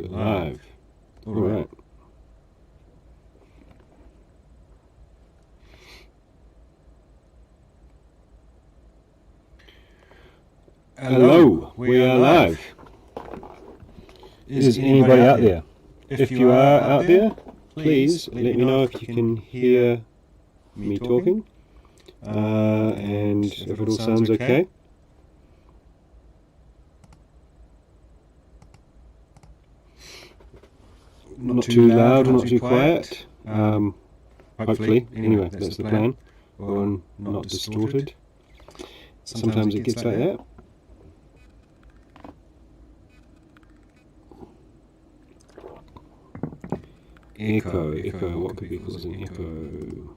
Live. All right. Hello, we are live. Is anybody out there? If you are out there, please let me know if you can hear me talking, and if it all sounds okay. Not too loud, not too quiet. Hopefully, anyway, that's the plan. Or not distorted. Sometimes it gets like that. Echo, what could be causing echo?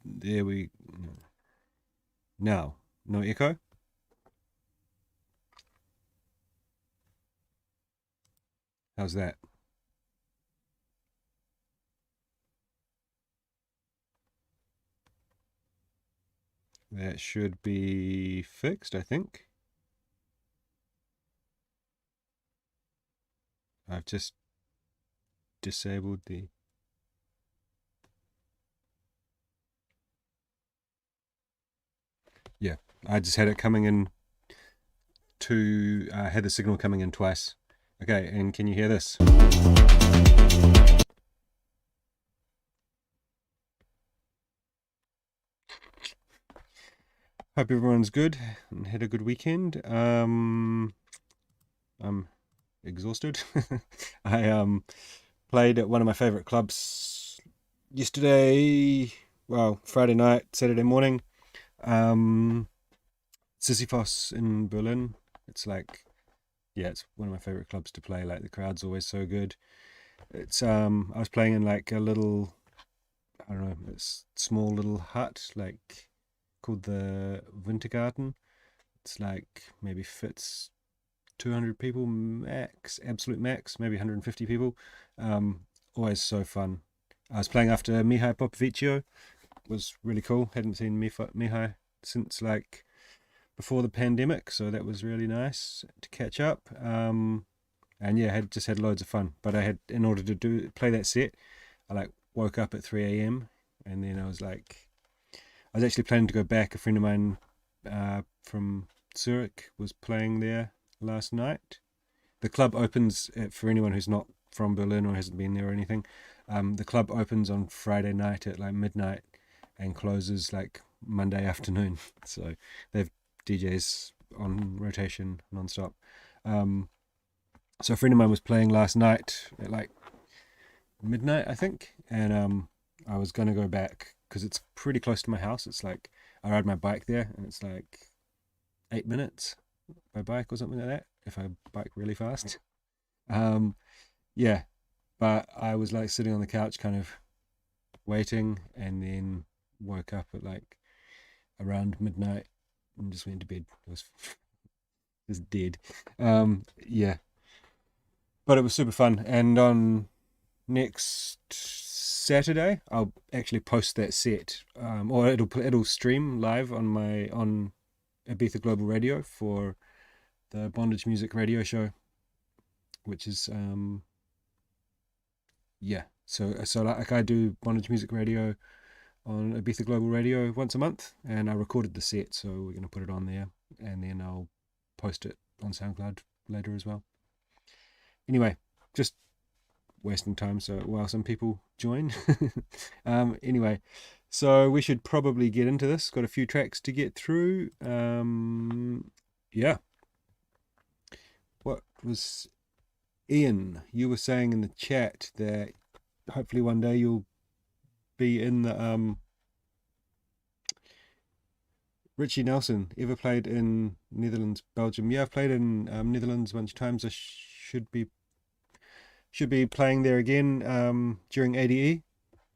There we... Now, no echo? How's that? That should be fixed, I think. I've just disabled the... Yeah, I just had it coming in had the signal coming in twice. Okay, and can you hear this? Hope everyone's good and had a good weekend. I'm exhausted. I played at one of my favorite clubs yesterday, well, Friday night, Saturday morning. Sisyphos in Berlin. It's like, yeah, it's one of my favorite clubs to play. Like, the crowd's always so good. It's I was playing in like a little, I don't know, it's small little hut, like called the Wintergarten. It's like maybe fits 200 people max, absolute max, maybe 150 people. Always so fun. I was playing after Mihai Popovicchio. It was really cool. Hadn't seen Mihai since like before the pandemic, so that was really nice to catch up. And yeah, just had loads of fun. But I had, in order to play that set, I like woke up at 3 a.m. and then I was actually planning to go back. A friend of mine from Zurich was playing there last night. The club opens, for anyone who's not from Berlin or hasn't been there or anything, the club opens on Friday night at like midnight and closes like Monday afternoon. So they have DJs on rotation non-stop. So a friend of mine was playing last night at like midnight, I think, and I was gonna go back because it's pretty close to my house. It's like I ride my bike there, and it's like 8 minutes by bike or something like that if I bike really fast. Yeah, but I was like sitting on the couch, kind of waiting, and then woke up at like around midnight and just went to bed. I was just dead. Yeah, but it was super fun. And on next Saturday, I'll actually post that set, or it'll stream live on Ibiza Global Radio for the Bondage Music Radio Show, which is yeah. So like I do Bondage Music Radio on Ibiza Global Radio once a month, and I recorded the set, so we're gonna put it on there, and then I'll post it on SoundCloud later as well. Anyway, just wasting time so while some people join. Anyway, so we should probably get into this. Got a few tracks to get through. Yeah. What was Ian? You were saying in the chat that hopefully one day you'll be in the Richie Nelson. Ever played in Netherlands, Belgium? Yeah, I've played in Netherlands a bunch of times. I should be playing there again during ADE,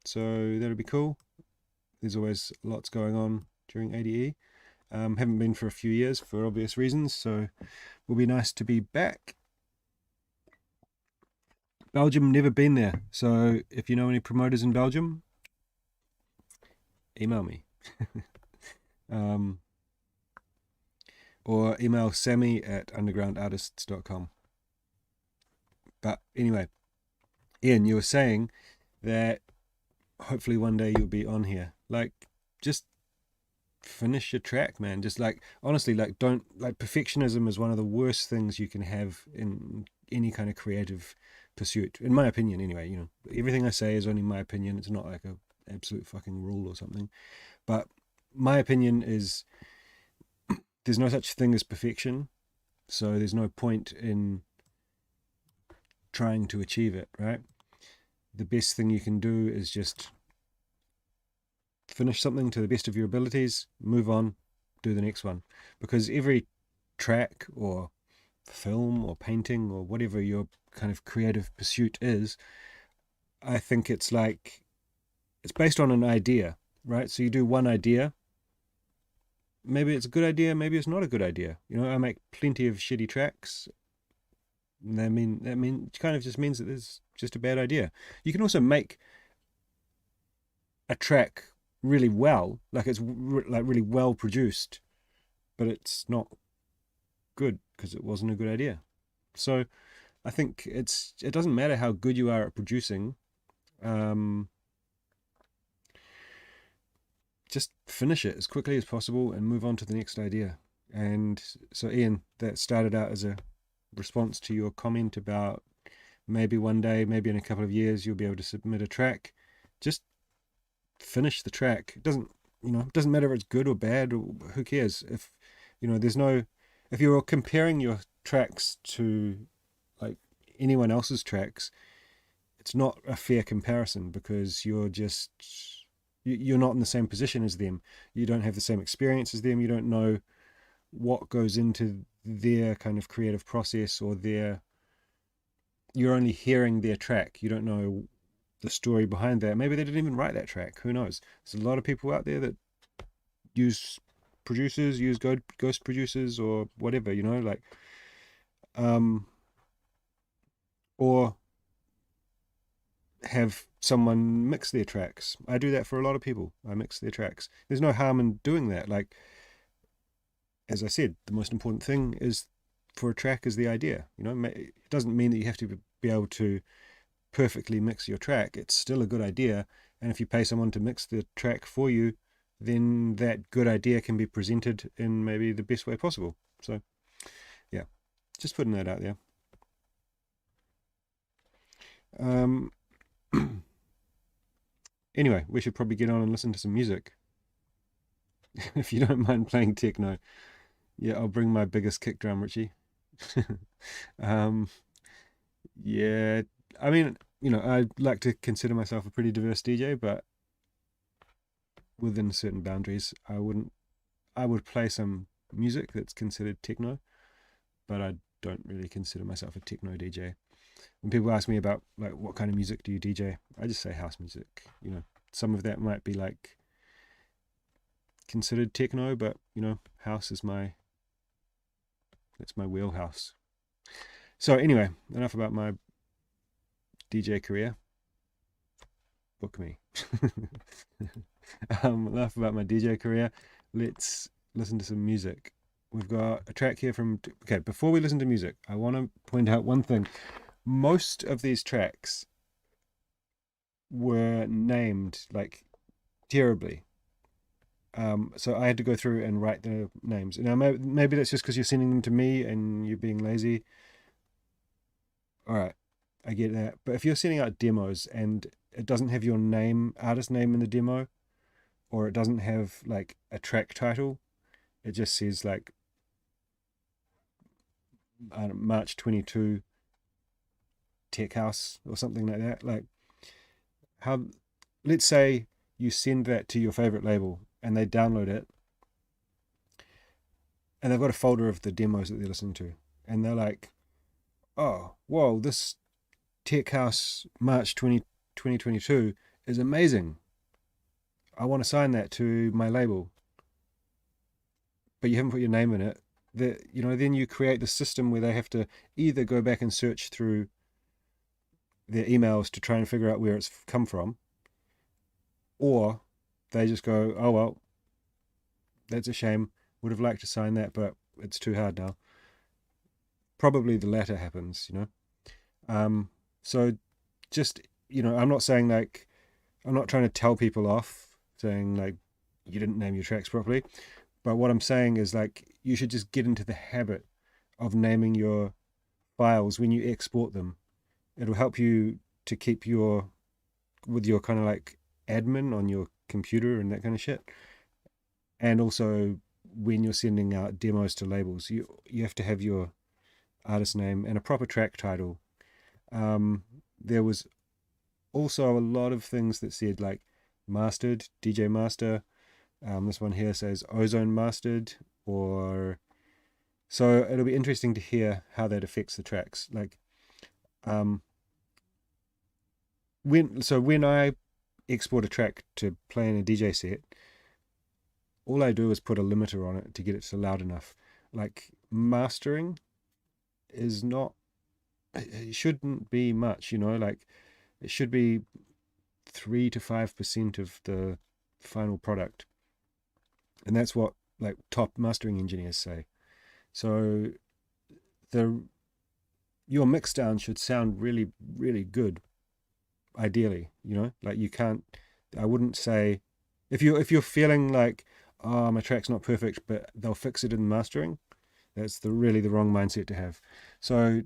so that'll be cool. There's always lots going on during ADE. Haven't been for a few years for obvious reasons, so will be nice to be back. Belgium, never been there, so if you know any promoters in Belgium, email me. or email sammy@undergroundartists.com. But anyway, Ian, you were saying that hopefully one day you'll be on here. Like, just finish your track, man. Just like, honestly, like, don't, like, perfectionism is one of the worst things you can have in any kind of creative pursuit, in my opinion anyway. You know, everything I say is only my opinion. It's not like a absolute fucking rule or something, but my opinion is there's no such thing as perfection, so there's no point in trying to achieve it, right? The best thing you can do is just finish something to the best of your abilities, move on, do the next one. Because every track or film or painting or whatever your kind of creative pursuit is, I think it's like, it's based on an idea, right? So you do one idea, maybe it's a good idea, maybe it's not a good idea. You know, I make plenty of shitty tracks. That kind of just means that it's just a bad idea. You can also make a track really well, like it's like really well produced, but it's not good because it wasn't a good idea. So I think it doesn't matter how good you are at producing. Just finish it as quickly as possible and move on to the next idea. And so, Ian, that started out as a response to your comment about maybe one day, maybe in a couple of years, you'll be able to submit a track. Just finish the track. It doesn't matter if it's good or bad, or who cares? If if you're comparing your tracks to like anyone else's tracks, it's not a fair comparison, because you're not in the same position as them. You don't have the same experience as them. You don't know what goes into their kind of creative process, or you're only hearing their track. You don't know the story behind that. Maybe they didn't even write that track. Who knows? There's a lot of people out there that use producers, use ghost producers or whatever, like, or have someone mix their tracks. I do that for a lot of people. I mix their tracks. There's no harm in doing that. Like, as I said, the most important thing is for a track is the idea. It doesn't mean that you have to be able to perfectly mix your track. It's still a good idea, and if you pay someone to mix the track for you, then that good idea can be presented in maybe the best way possible. So yeah, just putting that out there. Anyway, we should probably get on and listen to some music. If you don't mind playing techno. Yeah, I'll bring my biggest kick drum, Richie. Yeah, I mean, I like to consider myself a pretty diverse DJ, but within certain boundaries. I would play some music that's considered techno, but I don't really consider myself a techno DJ. When people ask me about like what kind of music do you DJ, I just say house music. Some of that might be like considered techno, but house is that's my wheelhouse. So anyway, enough about my DJ career. Book me. Enough about my DJ career. Let's listen to some music. We've got a track here from... Okay, before we listen to music, I want to point out one thing. Most of these tracks were named like terribly. So I had to go through and write the names. Now, maybe that's just because you're sending them to me and you're being lazy. All right, I get that. But if you're sending out demos and it doesn't have your artist name in the demo, or it doesn't have like a track title, it just says like March 22 Tech House or something like that. Like, let's say you send that to your favorite label and they download it, and they've got a folder of the demos that they're listening to, and they're like, oh, whoa, this Tech House March 2022 is amazing. I want to sign that to my label. But you haven't put your name in it. Then you create the system where they have to either go back and search through their emails to try and figure out where it's come from, or they just go, oh well, that's a shame, would have liked to sign that, but it's too hard now. Probably the latter happens, So just, I'm not saying like, I'm not trying to tell people off saying like, you didn't name your tracks properly. But what I'm saying is like, you should just get into the habit of naming your files when you export them. It'll help you to keep with your kind of like admin on your computer and that kind of shit. And also when you're sending out demos to labels, you have to have your artist name and a proper track title. There was also a lot of things that said like mastered, DJ master. This one here says ozone mastered, so it'll be interesting to hear how that affects the tracks. Like, when I export a track to play in a DJ set, all I do is put a limiter on it to get it to loud enough. Like, mastering is not, it shouldn't be much, like it should be 3 to 5% of the final product. And that's what like top mastering engineers say. So your mix down should sound really, really good, ideally, like I wouldn't say, if you're feeling like, oh, my track's not perfect, but they'll fix it in mastering, that's really the wrong mindset to have. So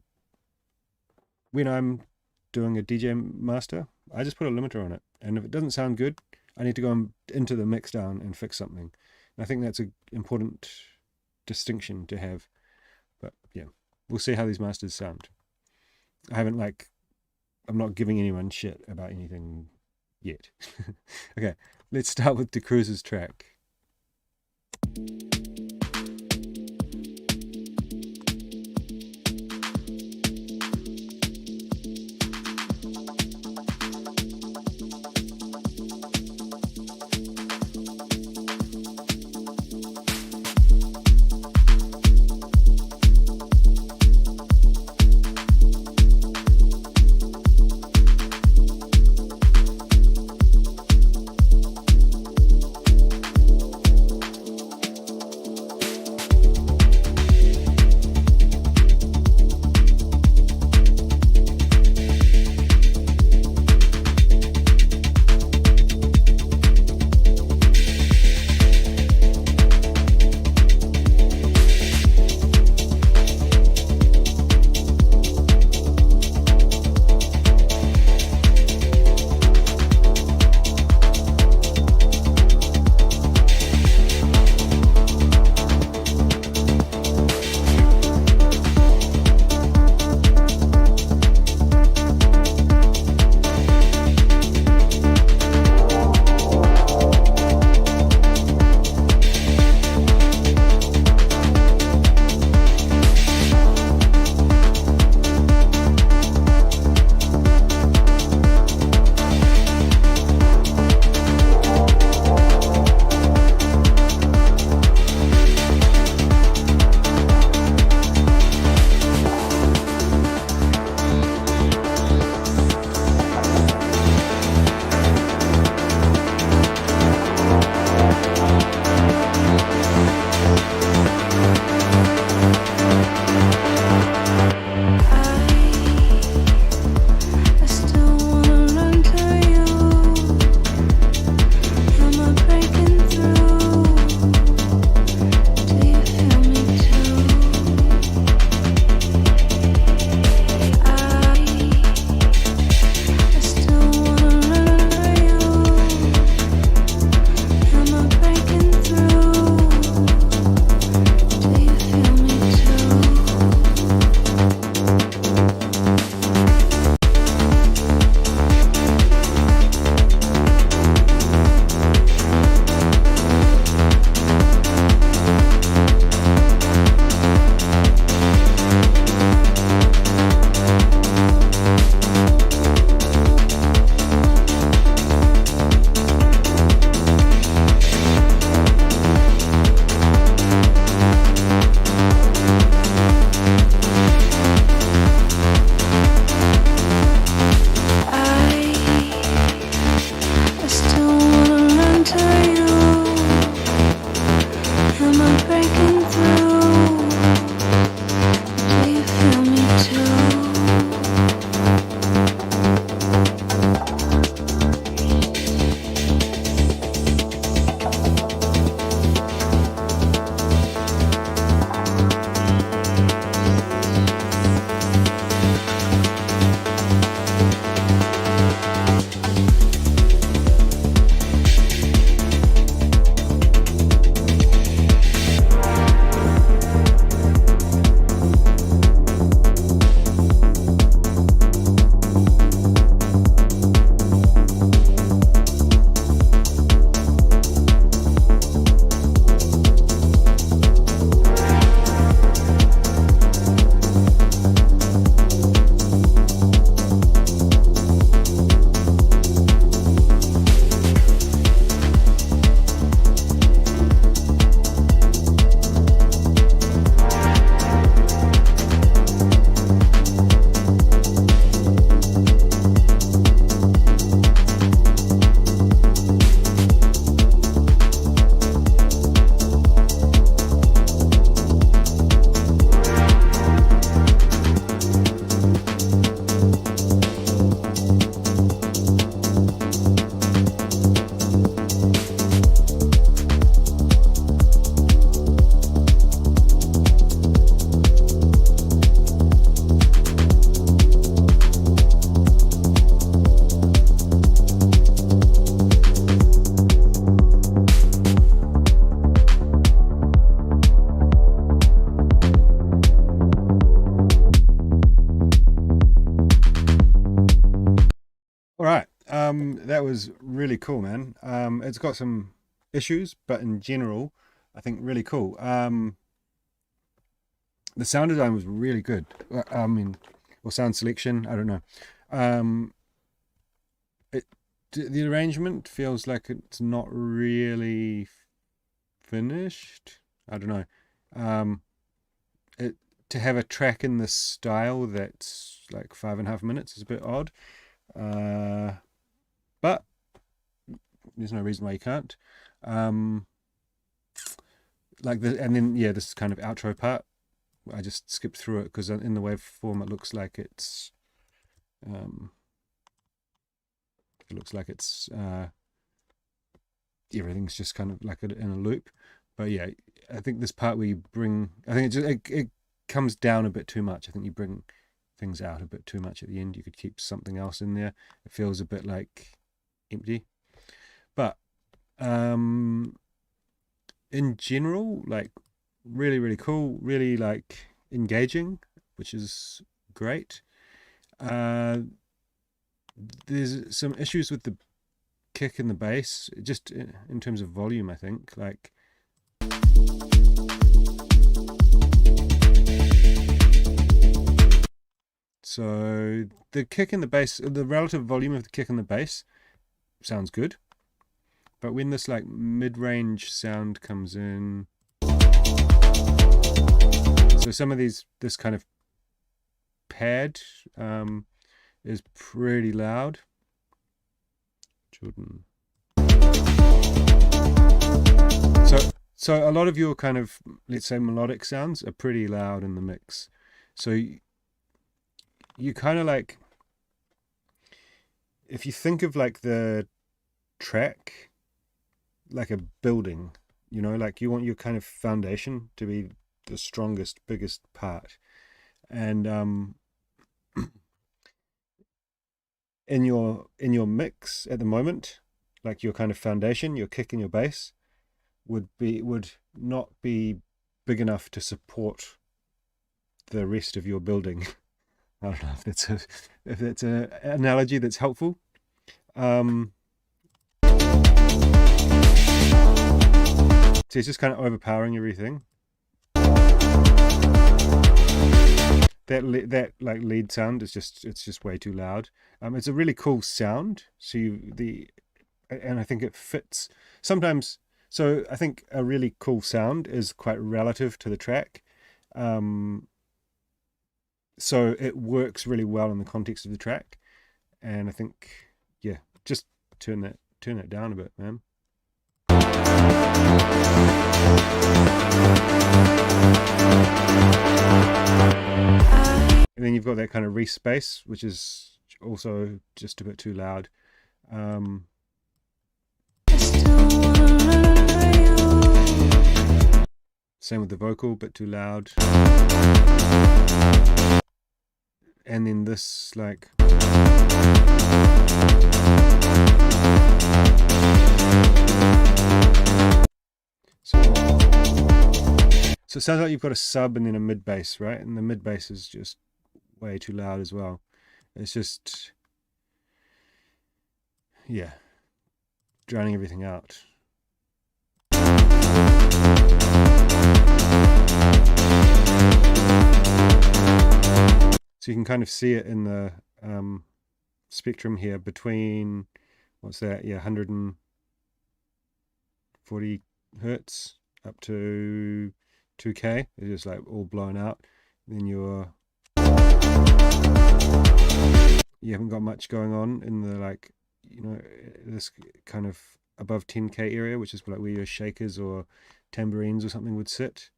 when I'm doing a DJ master, I just put a limiter on it. And if it doesn't sound good, I need to go into the mix down and fix something. And I think that's an important distinction to have. But yeah, we'll see how these masters sound. I'm not giving anyone shit about anything yet. Okay, let's start with De Cruz's track. that was really cool, man. It's got some issues, but in general, I think really cool. The sound design was really good. I mean, or sound selection, I don't know. The arrangement feels like it's not really finished. I don't know. To have a track in this style that's like 5.5 minutes is a bit odd. But there's no reason why you can't. Like the, and then yeah, this kind of outro part, I just skipped through it because in the waveform it looks like it's everything's just kind of like in a loop. But yeah, I think this part where you bring, I think it comes down a bit too much. I think you bring things out a bit too much at the end. You could keep something else in there. It feels a bit like empty. But in general, like really, really cool, really like engaging, which is great. There's some issues with the kick and the bass, just in terms of volume, I think. Like so the kick and the bass, the relative volume of the kick and the bass sounds good. But when this like mid-range sound comes in, so some of this kind of pad is pretty loud. Jordan. So a lot of your kind of, let's say, melodic sounds are pretty loud in the mix. So you kind of like, if you think of like the track like a building, you know, like you want your kind of foundation to be the strongest, biggest part, and in your mix at the moment, like your kind of foundation, your kick and your bass would not be big enough to support the rest of your building. I don't know if that's a analogy that's helpful. So it's just kind of overpowering everything. That like lead sound is just way too loud. It's a really cool sound. So and I think it fits sometimes. So I think a really cool sound is quite relative to the track. So it works really well in the context of the track. And I think, yeah, just turn that down a bit, man. And then you've got that kind of re-space, which is also just a bit too loud. Same with the vocal, bit too loud. And then this, like, so it sounds like you've got a sub and then a mid bass, right? And the mid bass is just way too loud as well. It's just, yeah, drowning everything out. So you can kind of see it in the spectrum here between, what's that? Yeah, 140 hertz up to 2K. It's just like all blown out. Then you haven't got much going on in the, like, you know, this kind of above 10K area, which is like where your shakers or tambourines or something would sit.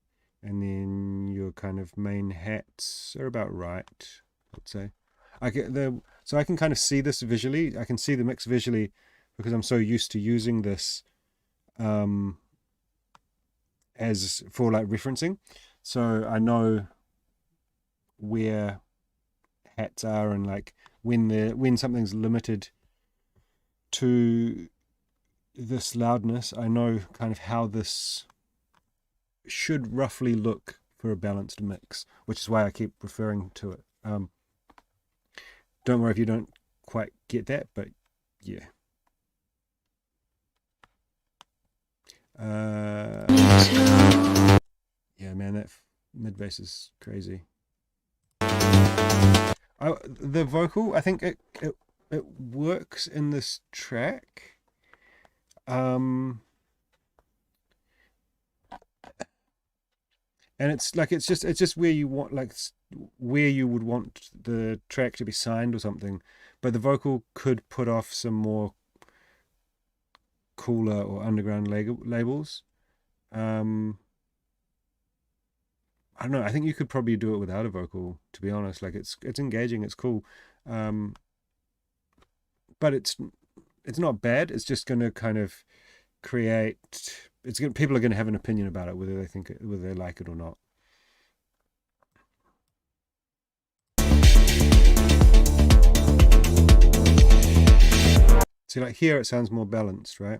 And then your kind of main hats are about right, I'd say. So I can kind of see this visually. I can see the mix visually because I'm so used to using this as for like referencing. So I know where hats are and like when something's limited to this loudness, I know kind of how this should roughly look for a balanced mix, which is why I keep referring to it. Don't worry if you don't quite get that, but yeah. Yeah, man, that mid bass is crazy. The vocal, I think it works in this track. And it's like it's just where you want, like where you would want the track to be signed or something, but the vocal could put off some more cooler or underground labels. I don't know. I think you could probably do it without a vocal, to be honest. Like it's engaging, it's cool, but it's not bad. It's just going to kind of create. People are going to have an opinion about it, whether they like it or not. See, like here, it sounds more balanced, right?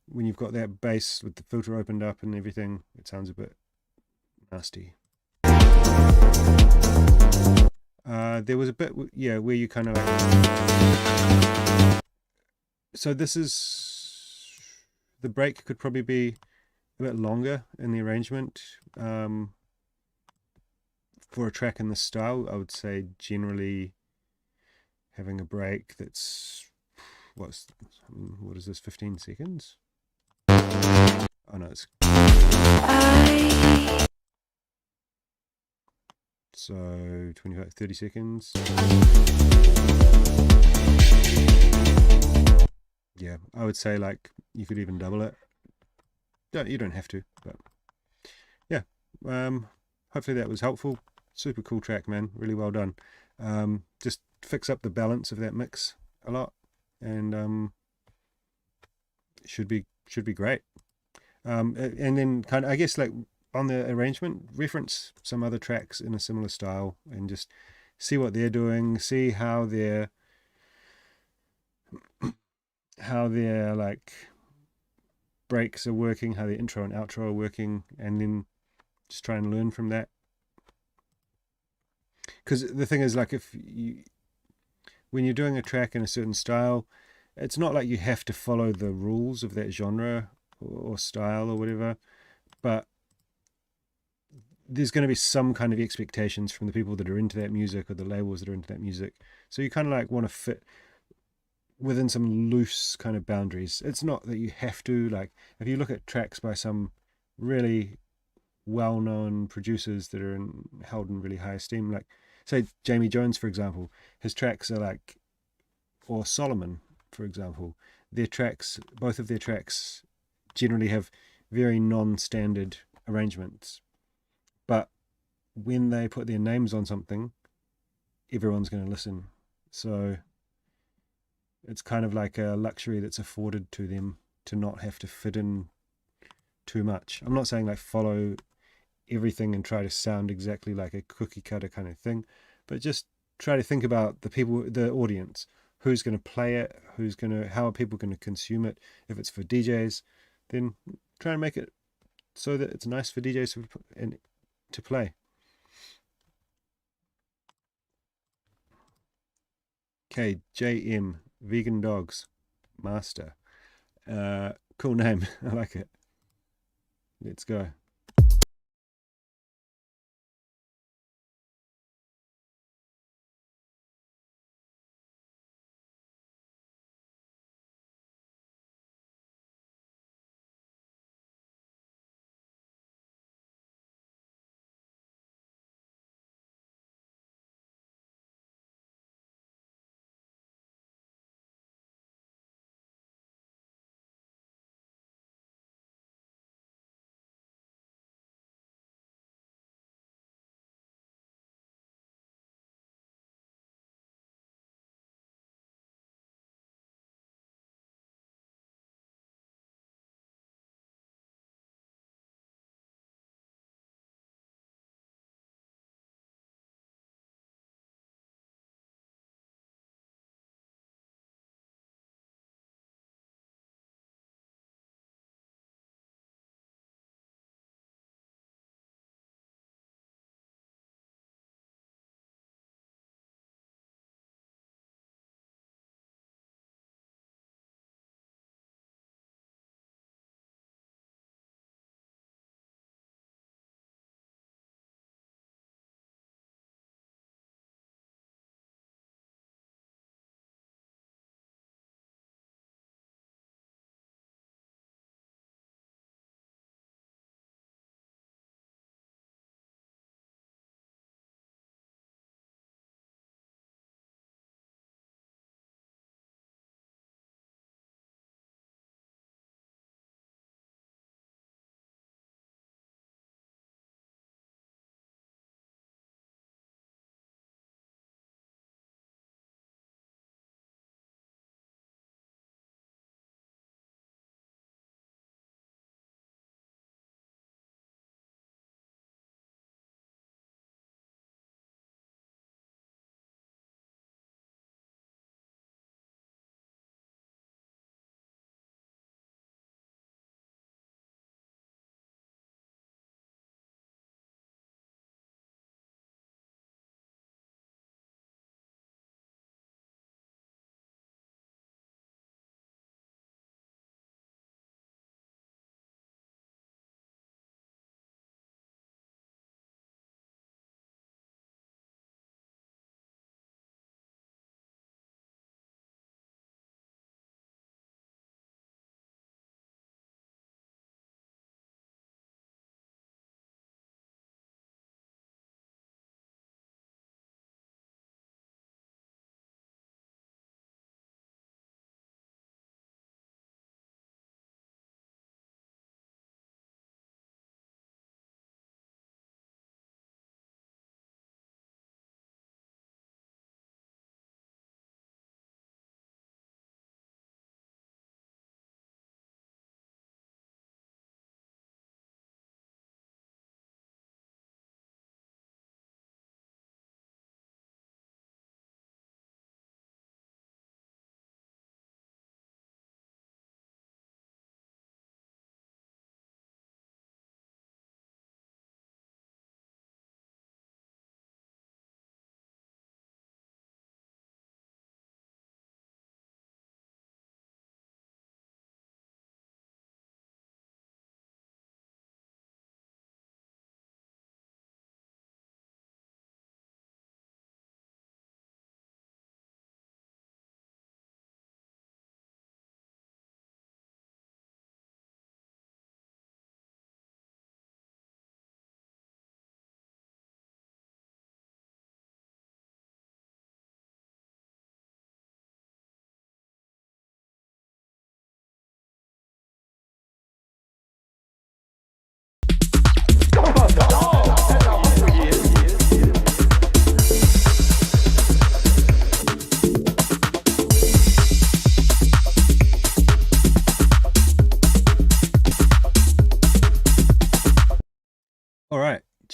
When you've got that bass with the filter opened up and everything, it sounds a bit nasty. There was a bit, yeah, where you kind of like. So this is, the break could probably be a bit longer in the arrangement. For a track in this style, I would say generally having a break that's what is this, 15 seconds? Oh no, it's so 25, 30 seconds. Yeah, I would say like you could even double it. You don't have to, but yeah. Hopefully that was helpful. Super cool track, man. Really well done. Just fix up the balance of that mix a lot, and should be great. And then kind of, I guess, like on the arrangement, reference some other tracks in a similar style and just see what they're doing, see how their like breaks are working, how the intro and outro are working, and then just try and learn from that. Because the thing is, like, when you're doing a track in a certain style, it's not like you have to follow the rules of that genre or style or whatever, but there's going to be some kind of expectations from the people that are into that music or the labels that are into that music. So you kind of like want to fit within some loose kind of boundaries. It's not that you have to, like, if you look at tracks by some really well-known producers that are held in really high esteem, like say Jamie Jones, for example, his tracks are like, or Solomon, for example, both of their tracks generally have very non-standard arrangements, but when they put their names on something, everyone's going to listen. So it's kind of like a luxury that's afforded to them to not have to fit in too much. I'm not saying like follow everything and try to sound exactly like a cookie cutter kind of thing, but just try to think about the audience, who's going to play it, how are people going to consume it. If it's for DJs, then try and make it so that it's nice for DJs to play. Okay, JM Vegan Dogs Master. Cool name. I like it. Let's go.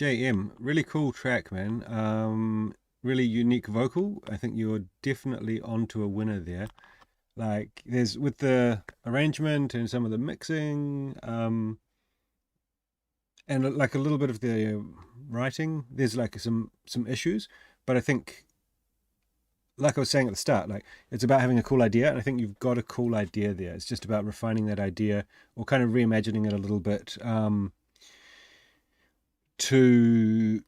JM, really cool track, man. Really unique vocal. I think you're definitely onto a winner there. Like, there's with the arrangement and some of the mixing, and like a little bit of the writing, there's like some issues, but I think, like I was saying at the start, like it's about having a cool idea, and I think you've got a cool idea there. It's just about refining that idea or kind of reimagining it a little bit, to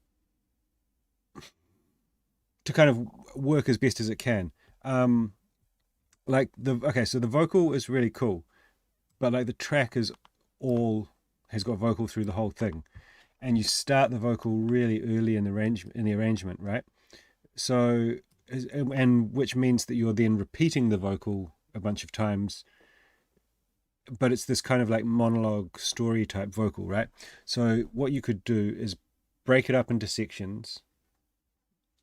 kind of work as best as it can. Like so the vocal is really cool, but like the track is all has got vocal through the whole thing, and you start the vocal really early in the arrangement, right? So, and which means that you're then repeating the vocal a bunch of times, but it's this kind of like monologue story type vocal, right? So what you could do is break it up into sections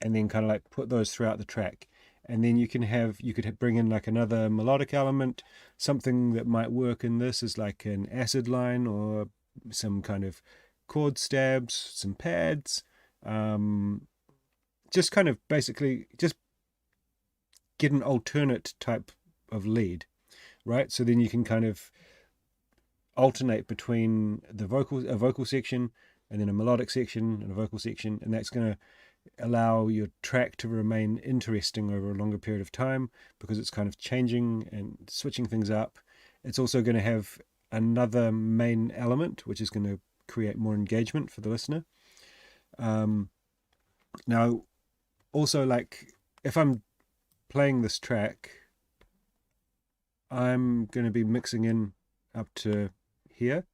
and then kind of like put those throughout the track. And then you could bring in like another melodic element. Something that might work in this is like an acid line or some kind of chord stabs, some pads, just kind of basically just get an alternate type of lead, right? So then you can kind of alternate between a vocal section and then a melodic section and a vocal section, and that's going to allow your track to remain interesting over a longer period of time because it's kind of changing and switching things up. It's also going to have another main element which is going to create more engagement for the listener. Now also, like, if I'm playing this track, I'm going to be mixing in up to here.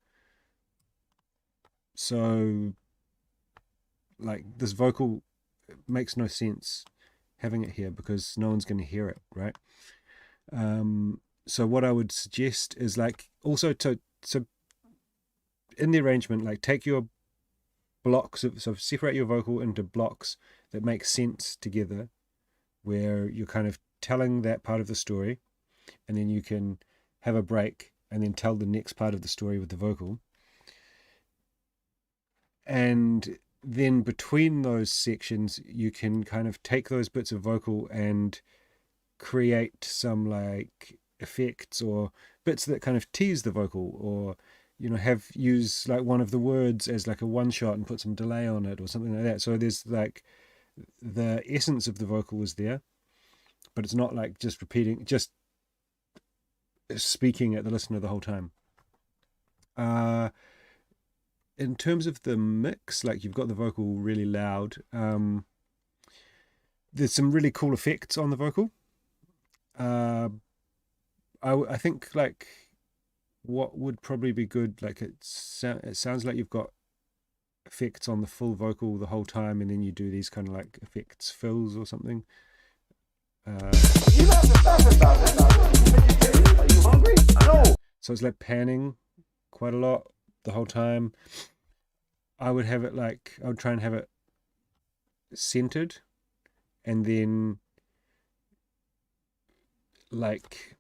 So like this vocal makes no sense having it here because no one's going to hear it, right? So what I would suggest is like also so in the arrangement, like take your blocks so separate your vocal into blocks that make sense together, where you're kind of telling that part of the story, and then you can have a break and then tell the next part of the story with the vocal. And then between those sections, you can kind of take those bits of vocal and create some like effects or bits that kind of tease the vocal, or use like one of the words as like a one shot and put some delay on it or something like that. So there's like the essence of the vocal is there, but it's not like just speaking at the listener the whole time. In terms of the mix, like you've got the vocal really loud. There's some really cool effects on the vocal. I think like what would probably be good, like it sounds like you've got effects on the full vocal the whole time, and then you do these kind of like effects fills or something. You have to talk about it. Are you hungry? No. So it's like panning quite a lot the whole time. I would try and have it centered, and then like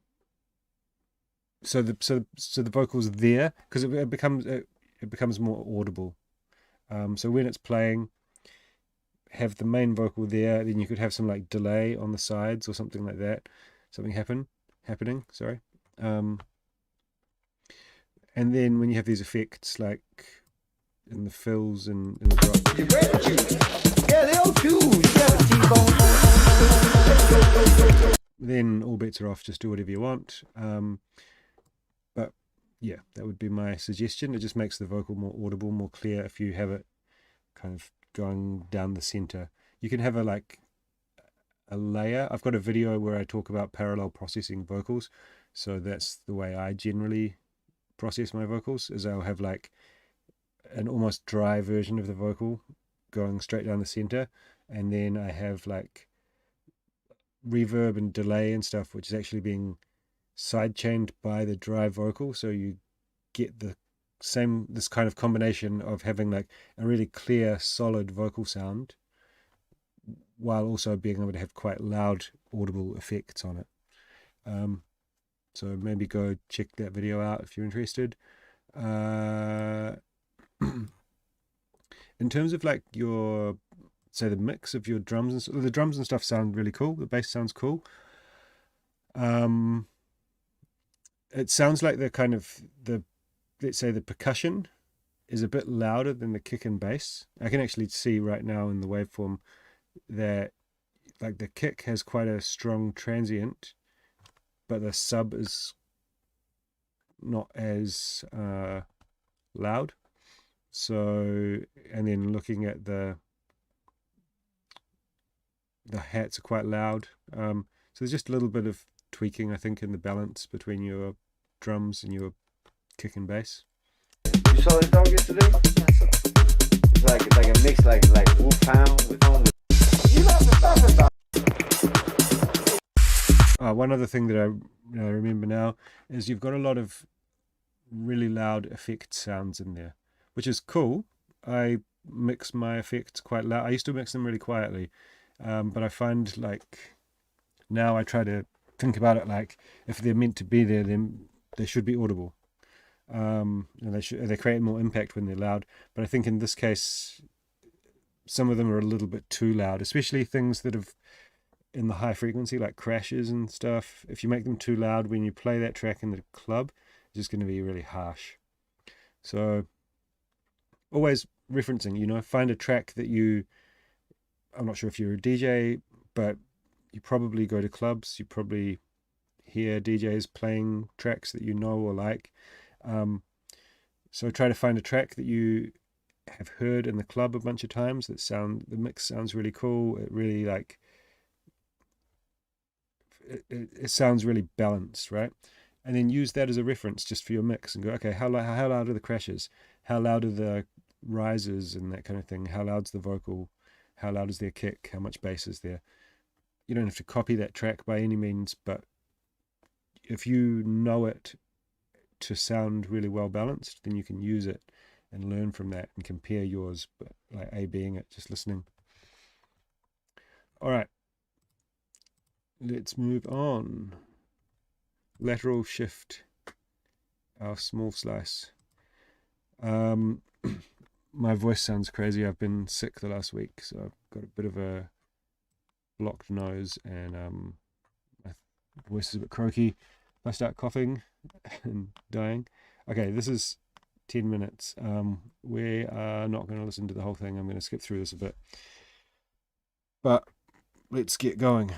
so the vocal's there because it becomes more audible. So when it's playing, have the main vocal there, then you could have some like delay on the sides or something like that, something happening, sorry. And then when you have these effects like in the fills and in the drops, yeah, they all do. Then all bets are off, just do whatever you want. But yeah, that would be my suggestion. It just makes the vocal more audible, more clear if you have it kind of going down the center. You can have a layer. I've got a video where I talk about parallel processing vocals. So that's the way I generally process my vocals, is I'll have like an almost dry version of the vocal going straight down the center, and then I have like reverb and delay and stuff which is actually being sidechained by the dry vocal, so you get this kind of combination of having like a really clear solid vocal sound while also being able to have quite loud audible effects on it. So maybe go check that video out if you're interested. in terms of like your, say, the mix of your drums and the drums and stuff sound really cool. The bass sounds cool. It sounds like the kind of let's say the percussion is a bit louder than the kick and bass. I can actually see right now in the waveform that like the kick has quite a strong transient, but the sub is not as loud. So, and then looking at the hats are quite loud. So there's just a little bit of tweaking, I think, in the balance between your drums and your kick and bass. You saw the dog yesterday? It's like a mix, like Wolfhound with one other thing that I remember now is you've got a lot of really loud effect sounds in there, which is cool. I mix my effects quite loud. I used to mix them really quietly, but I find like now I try to think about it like if they're meant to be there, then they should be audible. And they create more impact when they're loud. But I think in this case, some of them are a little bit too loud, especially things that have in the high frequency, like crashes and stuff. If you make them too loud when you play that track in the club, it's just going to be really harsh. So always referencing, find a track that I'm not sure if you're a DJ, but you probably go to clubs, you probably hear DJs playing tracks that you know or like. So try to find a track that you have heard in the club a bunch of times the mix sounds really cool. It really it sounds really balanced, right? And then use that as a reference just for your mix and go, okay, how loud are the crashes? How loud are the rises and that kind of thing? How loud's the vocal? How loud is their kick? How much bass is there? You don't have to copy that track by any means, but if you know it to sound really well balanced, then you can use it and learn from that and compare yours, but like A-Bing it, just listening. All right, let's move on. Lateral shift, our small slice. My voice sounds crazy. I've been sick the last week, so I've got a bit of a blocked nose and my voice is a bit croaky. If I start coughing and dying. Okay, this is 10 minutes. We are not going to listen to the whole thing. I'm going to skip through this a bit. But let's get going.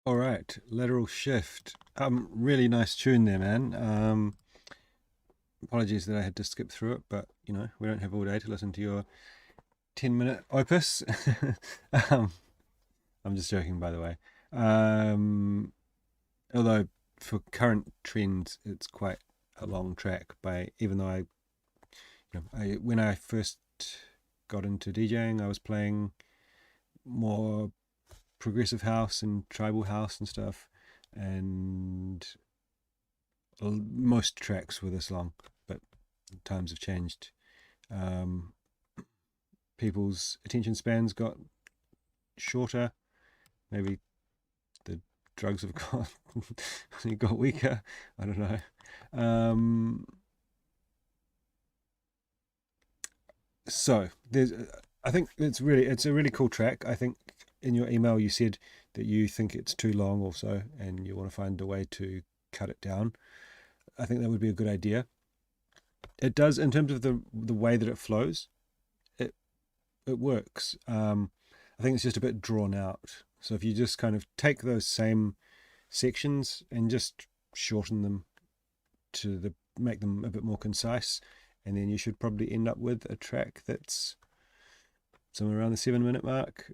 All right, Lateral Shift. Really nice tune there, man. Apologies that I had to skip through it, but you know, we don't have all day to listen to your 10-minute opus. um, I'm just joking, by the way. Although for current trends, it's quite a long track. Even though when I first got into DJing, I was playing more progressive house and tribal house and stuff, and most tracks were this long, but times have changed. People's attention spans got shorter. Maybe the drugs have got weaker. I don't know. So I think it's a really cool track. I think in your email you said that you think it's too long also, and you want to find a way to cut it down. I think that would be a good idea. It does, in terms of the way that it flows, it works. I think it's just a bit drawn out. So if you just kind of take those same sections and just shorten them make them a bit more concise, and then you should probably end up with a track that's somewhere around the 7-minute mark.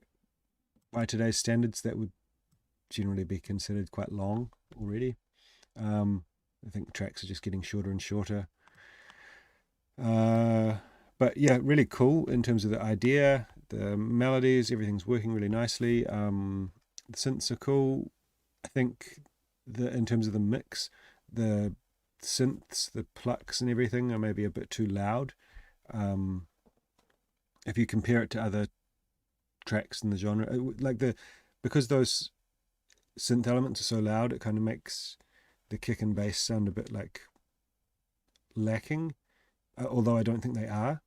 By today's standards, that would generally be considered quite long already. I think tracks are just getting shorter and shorter. But yeah, really cool in terms of the idea, the melodies, everything's working really nicely. The synths are cool. I think in terms of the mix, the synths, the plucks and everything are maybe a bit too loud. If you compare it to other tracks in the genre, because those synth elements are so loud, it kind of makes the kick and bass sound a bit like lacking, although I don't think they are.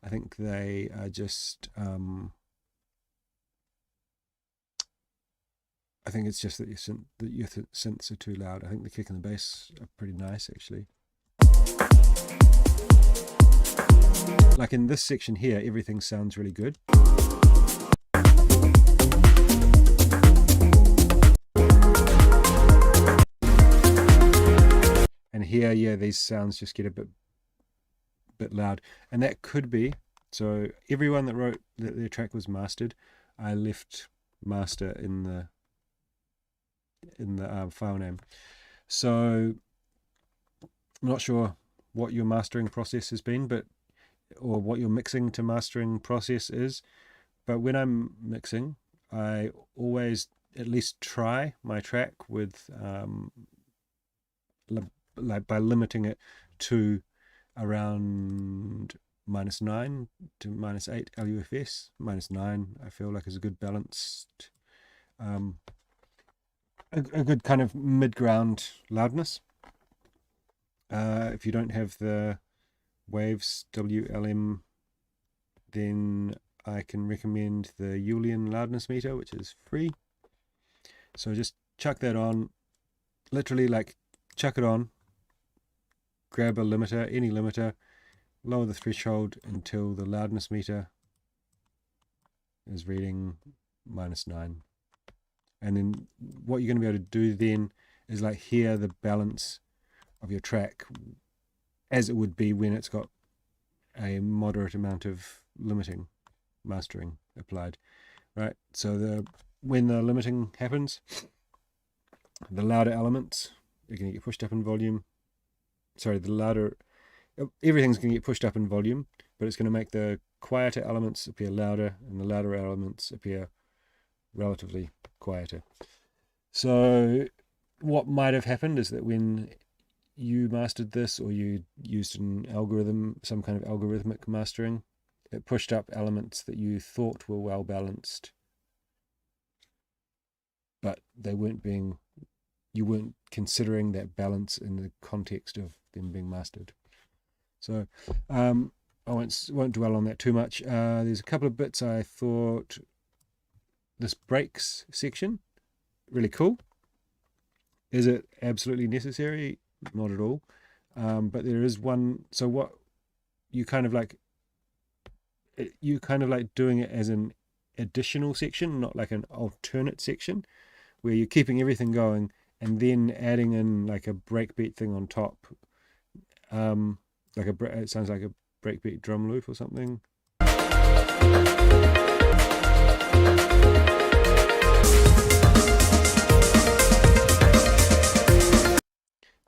I think they are just I think it's just that your synths are too loud. I think the kick and the bass are pretty nice, actually. Like in this section here, everything sounds really good. And here, yeah, these sounds just get a bit loud, and that could be, so everyone that wrote that their track was mastered, I left master in the file name. So I'm not sure what your mastering process has been, or what your mixing to mastering process is, but when I'm mixing, I always at least try my track with by limiting it to around -9 to -8 LUFS. -9 I feel like is a good balanced, a good kind of mid-ground loudness. If you don't have the Waves WLM, then I can recommend the Julian loudness meter, which is free. So just chuck that on, literally like chuck it on, grab a limiter, any limiter, lower the threshold until the loudness meter is reading -9. And then what you're going to be able to do then is like hear the balance of your track as it would be when it's got a moderate amount of limiting mastering applied, right? So when the limiting happens, the louder elements are going to get pushed up in volume. Sorry, everything's going to get pushed up in volume, but it's going to make the quieter elements appear louder and the louder elements appear relatively quieter. So what might have happened is that when you mastered this, or you used an algorithm, some kind of algorithmic mastering, it pushed up elements that you thought were well balanced, but you weren't considering that balance in the context of them being mastered. So I won't dwell on that too much. There's a couple of bits I thought. This breaks section, really cool. Is it absolutely necessary? Not at all. But there is one. So what you kind of like doing it as an additional section, not like an alternate section. where you're keeping everything going and then adding in like a breakbeat thing on top. It sounds like a breakbeat drum loop or something.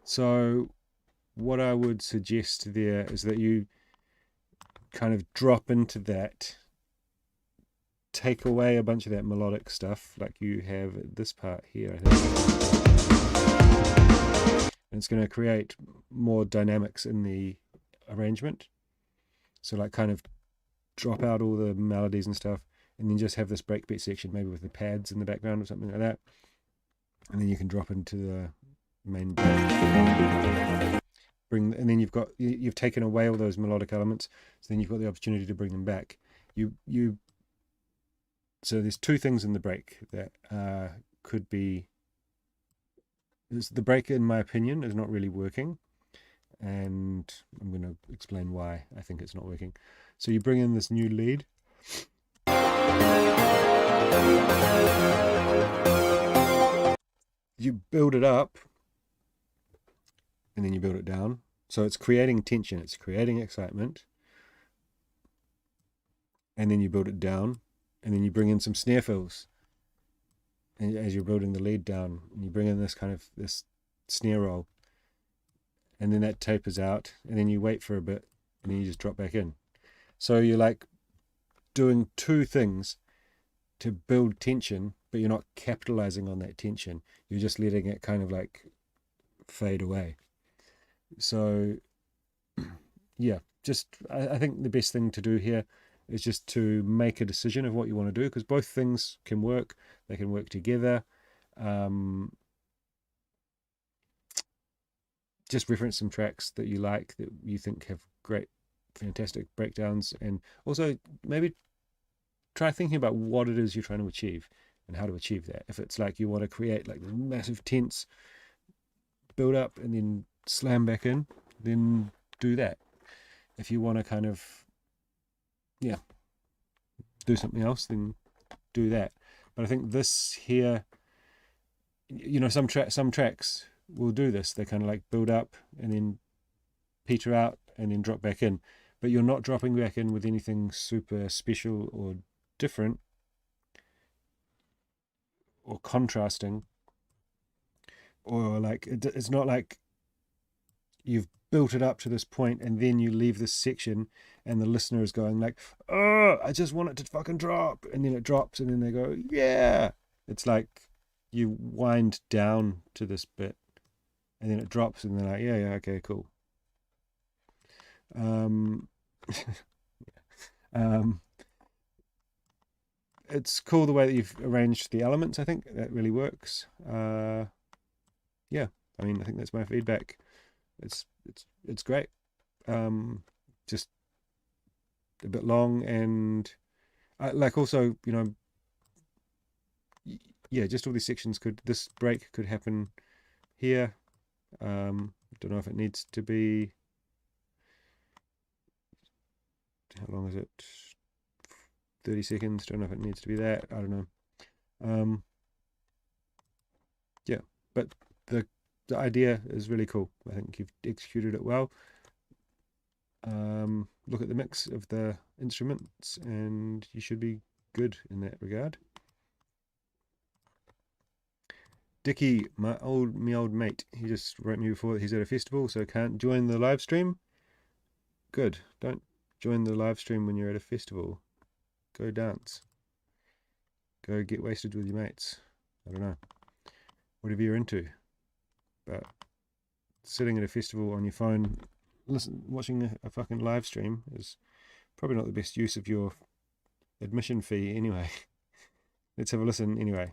So what I would suggest there is that you kind of drop into that, take away a bunch of that melodic stuff like you have at this part here, I think. And it's going to create more dynamics in the arrangement. So like kind of drop out all the melodies and stuff, and then just have this breakbeat section, maybe with the pads in the background or something like that. And then you can drop into the main break. And then you've taken away all those melodic elements, so then you've got the opportunity to bring them back. So there's two things in the break that could be. The break, in my opinion, is not really working, and I'm going to explain why I think it's not working. So you bring in this new lead. You build it up, and then you build it down. So it's creating tension, it's creating excitement, and then you build it down, and then you bring in some snare fills, and as you're building the lead down, and you bring in this snare roll, and then that tapers out, and then you wait for a bit, and then you just drop back in. So you're like doing two things to build tension, but you're not capitalizing on that tension. You're just letting it kind of like fade away. So yeah, I think the best thing to do here is just to make a decision of what you want to do, because both things can work. They can work together. Just reference some tracks that you like, that you think have great, fantastic breakdowns, and also maybe try thinking about what it is you're trying to achieve and how to achieve that. If it's like you want to create like this massive tense build up and then slam back in, then do that. If you want to kind of do something else, then do that. But I think this here, some tracks will do this. They kind of like build up and then peter out and then drop back in, but you're not dropping back in with anything super special or different or contrasting, or like it's not like you've built it up to this point and then you leave this section and the listener is going like, oh, I just want it to fucking drop, and then it drops and then they go, yeah. It's like you wind down to this bit and then it drops and they're like, yeah, okay, cool. It's cool the way that you've arranged the elements. I think that really works. Yeah, I mean, I think that's my feedback. It's great. Just a bit long, and like also, just all these sections this break could happen here. Don't know if it needs to be. How long is it? 30 seconds. Don't know if it needs to be that. I don't know. Yeah, but the idea is really cool. I think you've executed it well. Look at the mix of the instruments and you should be good in that regard. Dickie, my old mate, he just wrote me before that he's at a festival, so can't join the live stream. Good. Don't join the live stream when you're at a festival. Go dance. Go get wasted with your mates. I don't know. Whatever you're into. But sitting at a festival on your phone, watching a fucking live stream is probably not the best use of your admission fee anyway. Let's have a listen anyway.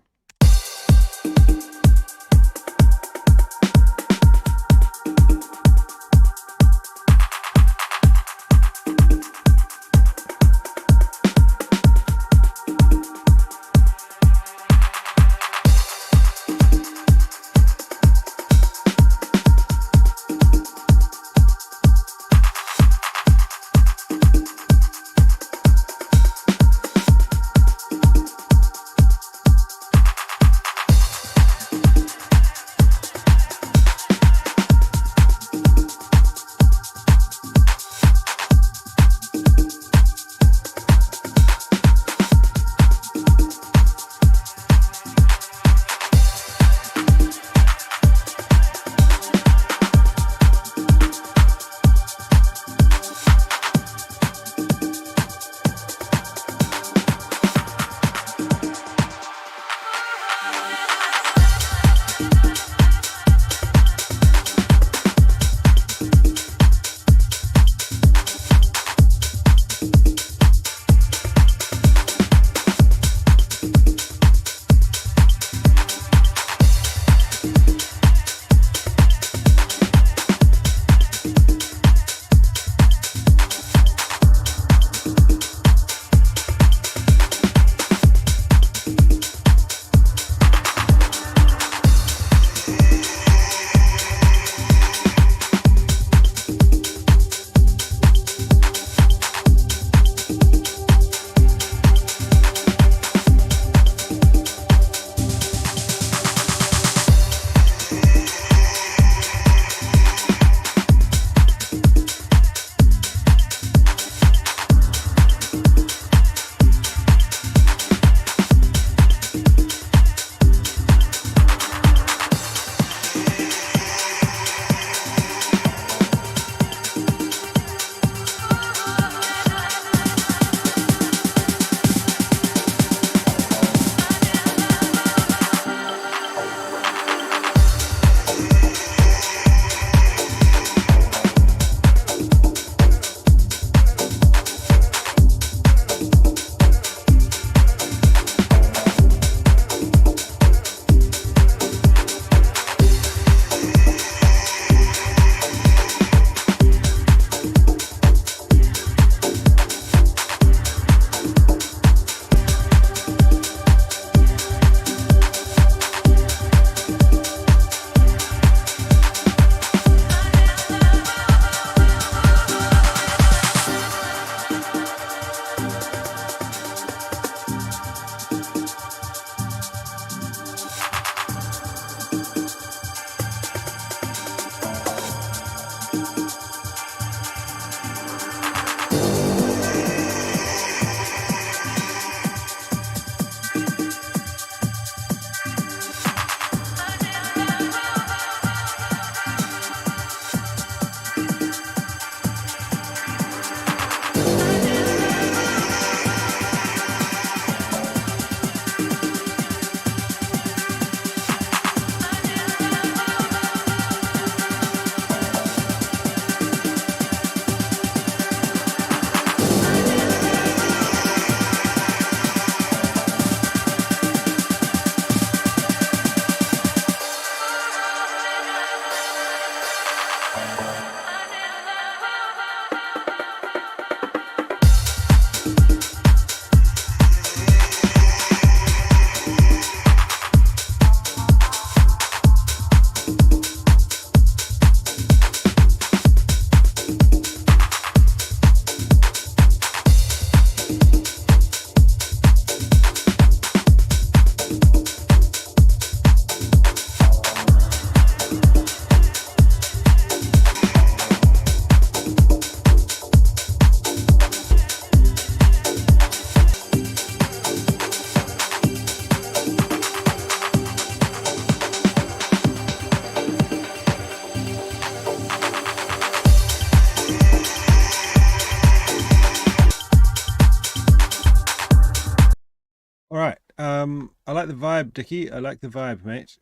I like the vibe, Dickie. I like the vibe, mate.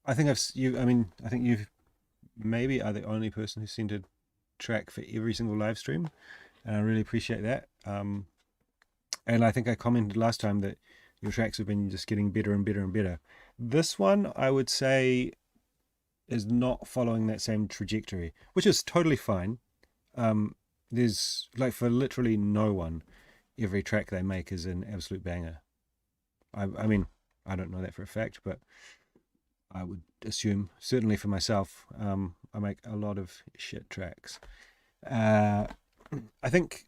I think I think you've maybe are the only person who's sent a track for every single live stream, and I really appreciate that. And I think I commented last time that your tracks have been just getting better and better and better. This one, I would say, is not following that same trajectory, which is totally fine. There's like for literally no one, every track they make is an absolute banger. I mean, I don't know that for a fact, but I would assume, certainly for myself, I make a lot of shit tracks. I think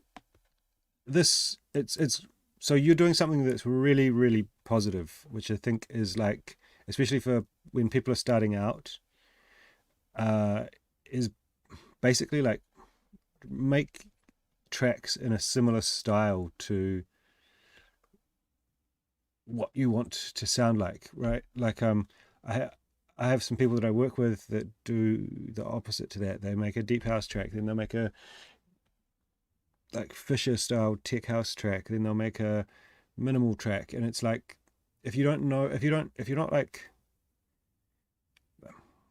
it's so you're doing something that's really, really positive, which I think is like, especially for when people are starting out, is basically like make tracks in a similar style to what you want to sound like, right? Like I have some people that I work with that do the opposite to that. They make a deep house track, then they'll make a like Fisher style tech house track, then they'll make a minimal track, and it's like if you're not like,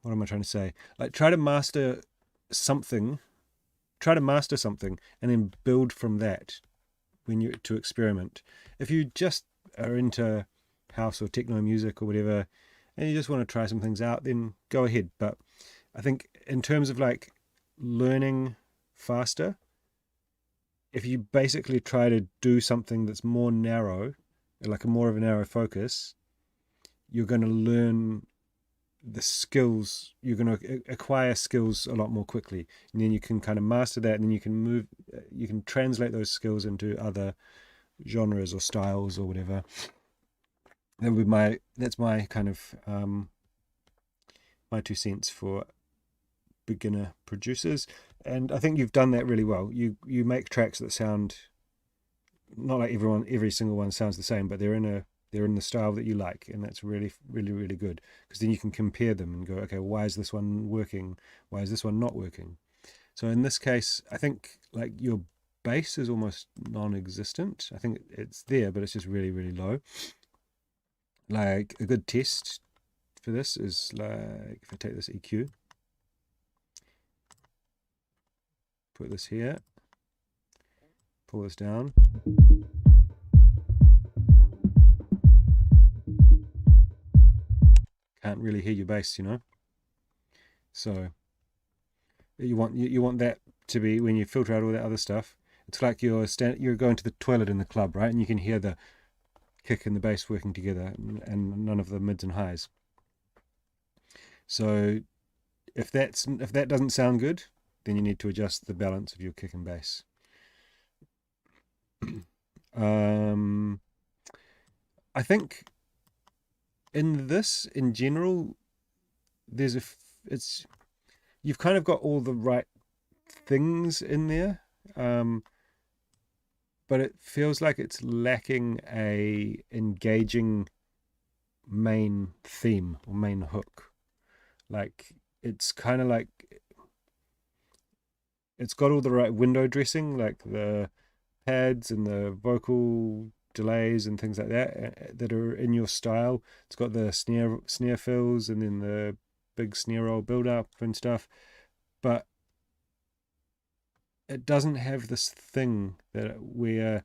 what am I trying to say? Like try to master something and then build from that when you to experiment. If you just are into house or techno music or whatever and you just want to try some things out, then go ahead. But I think in terms of like learning faster, if you basically try to do something that's more narrow, like a more of a narrow focus, you're going to learn the skills, you're going to acquire skills a lot more quickly, and then you can kind of master that, and then you can translate those skills into other genres or styles or whatever. That's my kind of my 2 cents for beginner producers, and I think you've done that really well. You make tracks that sound not like every single one sounds the same, but they're in the style that you like, and that's really, really, really good, because then you can compare them and go, okay, why is this one working? Why is this one not working? So in this case, I think like your bass is almost non-existent. I think it's there, but it's just really, really low. Like a good test for this is like if I take this EQ, put this here, pull this down. Can't really hear your bass, you know. So you want that to be, when you filter out all that other stuff, it's like you're going to the toilet in the club, right? And you can hear the kick and the bass working together, and none of the mids and highs. So if that doesn't sound good, then you need to adjust the balance of your kick and bass. I think in general, you've kind of got all the right things in there, but it feels like it's lacking a engaging main theme or main hook. Like it's kind of like it's got all the right window dressing, like the pads and the vocal delays and things like that are in your style. It's got the snare fills and then the big snare roll build up and stuff, but it doesn't have this thing that where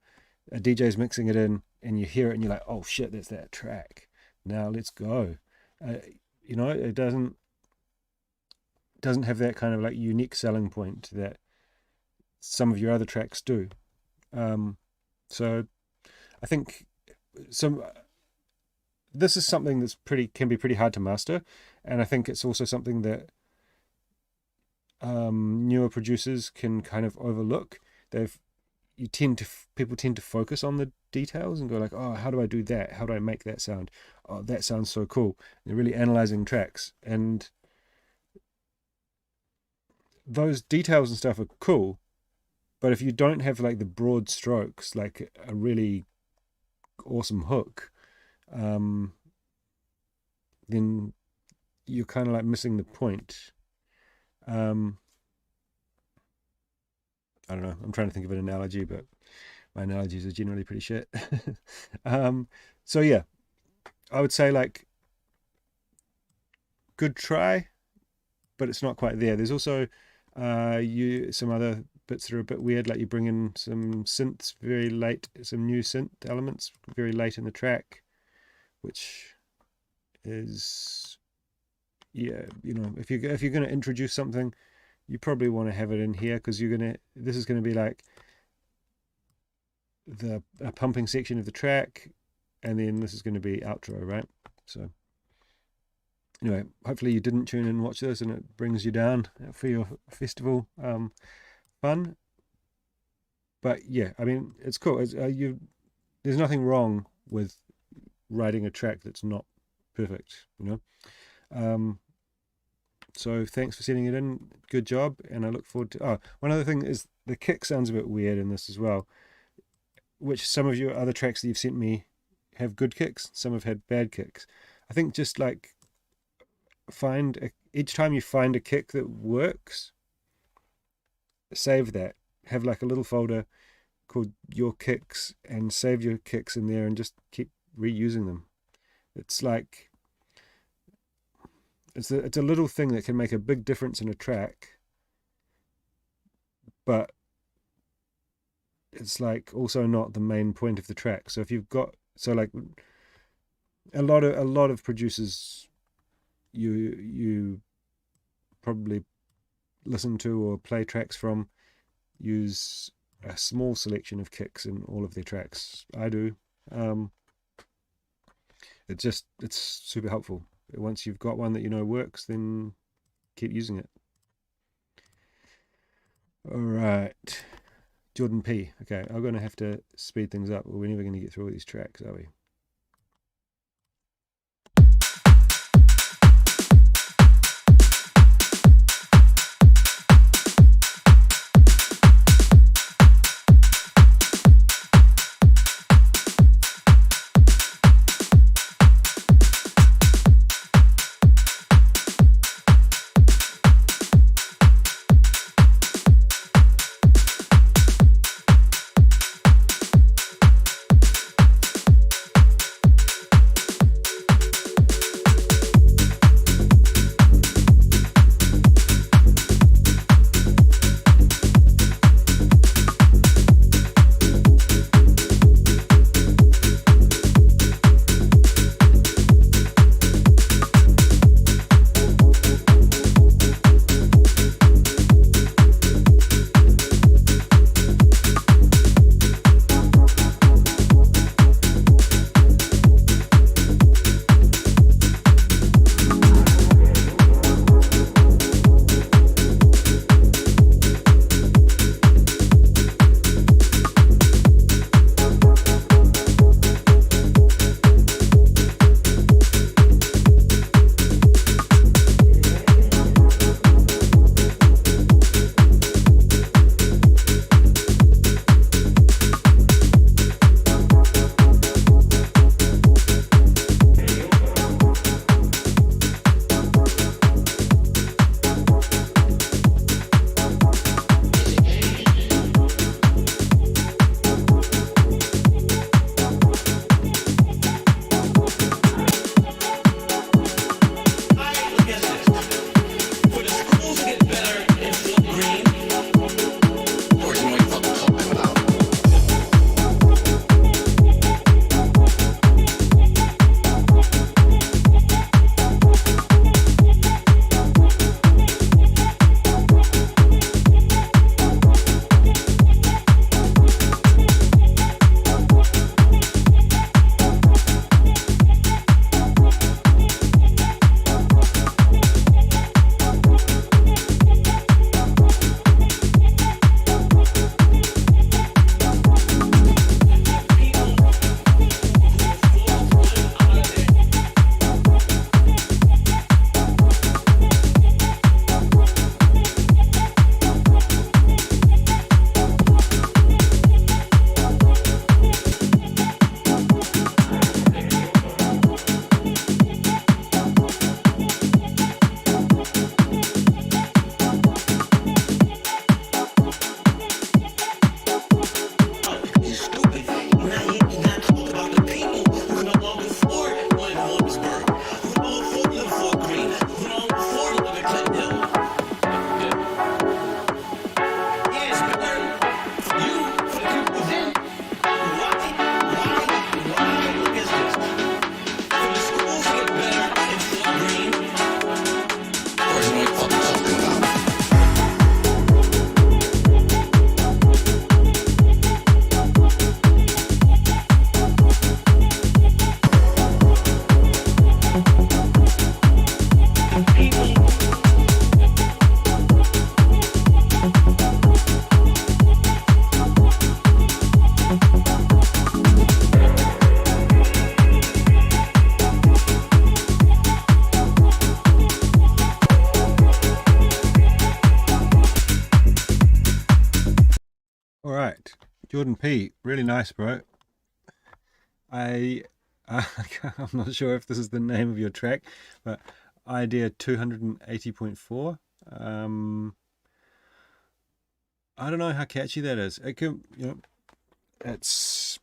a DJ's mixing it in and you hear it and you're like, oh shit, that's that track, now let's go. It doesn't have that kind of like unique selling point that some of your other tracks do. So I think this is something that's can be pretty hard to master, and I think it's also something that newer producers can kind of overlook. People tend to focus on the details and go like, oh, how do I do that? How do I make that sound? Oh, that sounds so cool. And they're really analyzing tracks, and those details and stuff are cool, but if you don't have like the broad strokes, like a really awesome hook, then you're kind of like missing the point. I don't know, I'm trying to think of an analogy, but My analogies are generally pretty shit. So yeah, I would say like good try, but it's not quite there. There's also some other bits that are a bit weird, like you bring in some synths very late, some new synth elements very late in the track, which is, yeah, you know, if you're going to introduce something, you probably want to have it in here, because this is going to be like a pumping section of the track, and then this is going to be outro, right? So anyway, hopefully you didn't tune in and watch this and it brings you down for your festival fun. But yeah, I mean, it's cool. There's nothing wrong with writing a track that's not perfect, you know. So thanks for sending it in. Good job, and I look forward to. One other thing is the kick sounds a bit weird in this as well. Which some of your other tracks that you've sent me have good kicks, some have had bad kicks. I think just like each time you find a kick that works, save that. Have like a little folder called Your Kicks and save your kicks in there and just keep reusing them. It's like it's a little thing that can make a big difference in a track, but it's like also not the main point of the track. So if you've got, so like a lot of producers you probably listen to or play tracks from use a small selection of kicks in all of their tracks. I do. It's super helpful. Once you've got one that you know works, then keep using it. All right, Jordan P. Okay, I'm going to have to speed things up. We're never going to get through all these tracks, are we? Jordan P, really nice, bro. I'm not sure if this is the name of your track, but idea 280.4. I don't know how catchy that is. It can, it's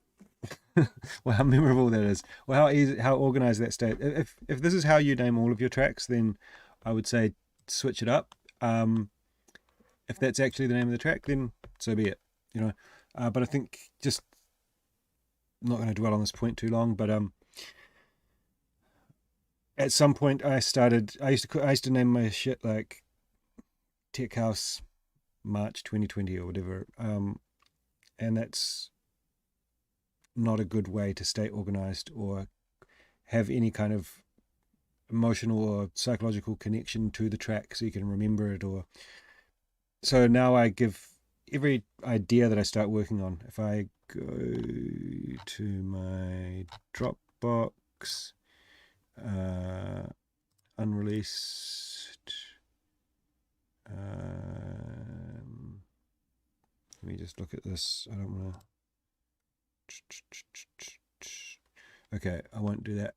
well, how memorable that is. Well, how easy, how organized that state. If this is how you name all of your tracks, then I would say switch it up. If that's actually the name of the track, then so be it. But I think just I'm not going to dwell on this point too long. But at some point I used to name my shit like Tech House March 2020 or whatever. And that's not a good way to stay organized or have any kind of emotional or psychological connection to the track so you can remember it. Or so now I give every idea that I start working on, if I go to my Dropbox, unreleased, let me just look at this. I don't want to. Okay, I won't do that.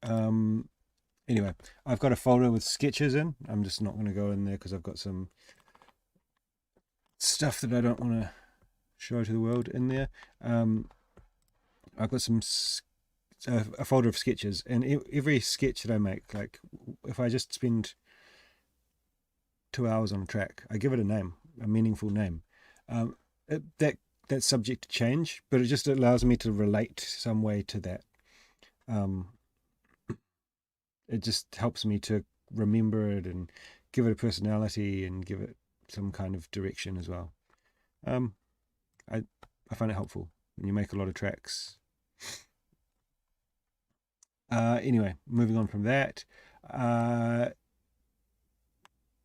Anyway, I've got a folder with sketches in. I'm just not going to go in there because I've got some stuff that I don't want to show to the world in there. I've got a folder of sketches, and every sketch that I make, like if I just spend 2 hours on a track, I give it a name, a meaningful name. That's subject to change, but it just allows me to relate some way to that. It just helps me to remember it and give it a personality and give it some kind of direction as well. I find it helpful when you make a lot of tracks. Anyway, moving on from that.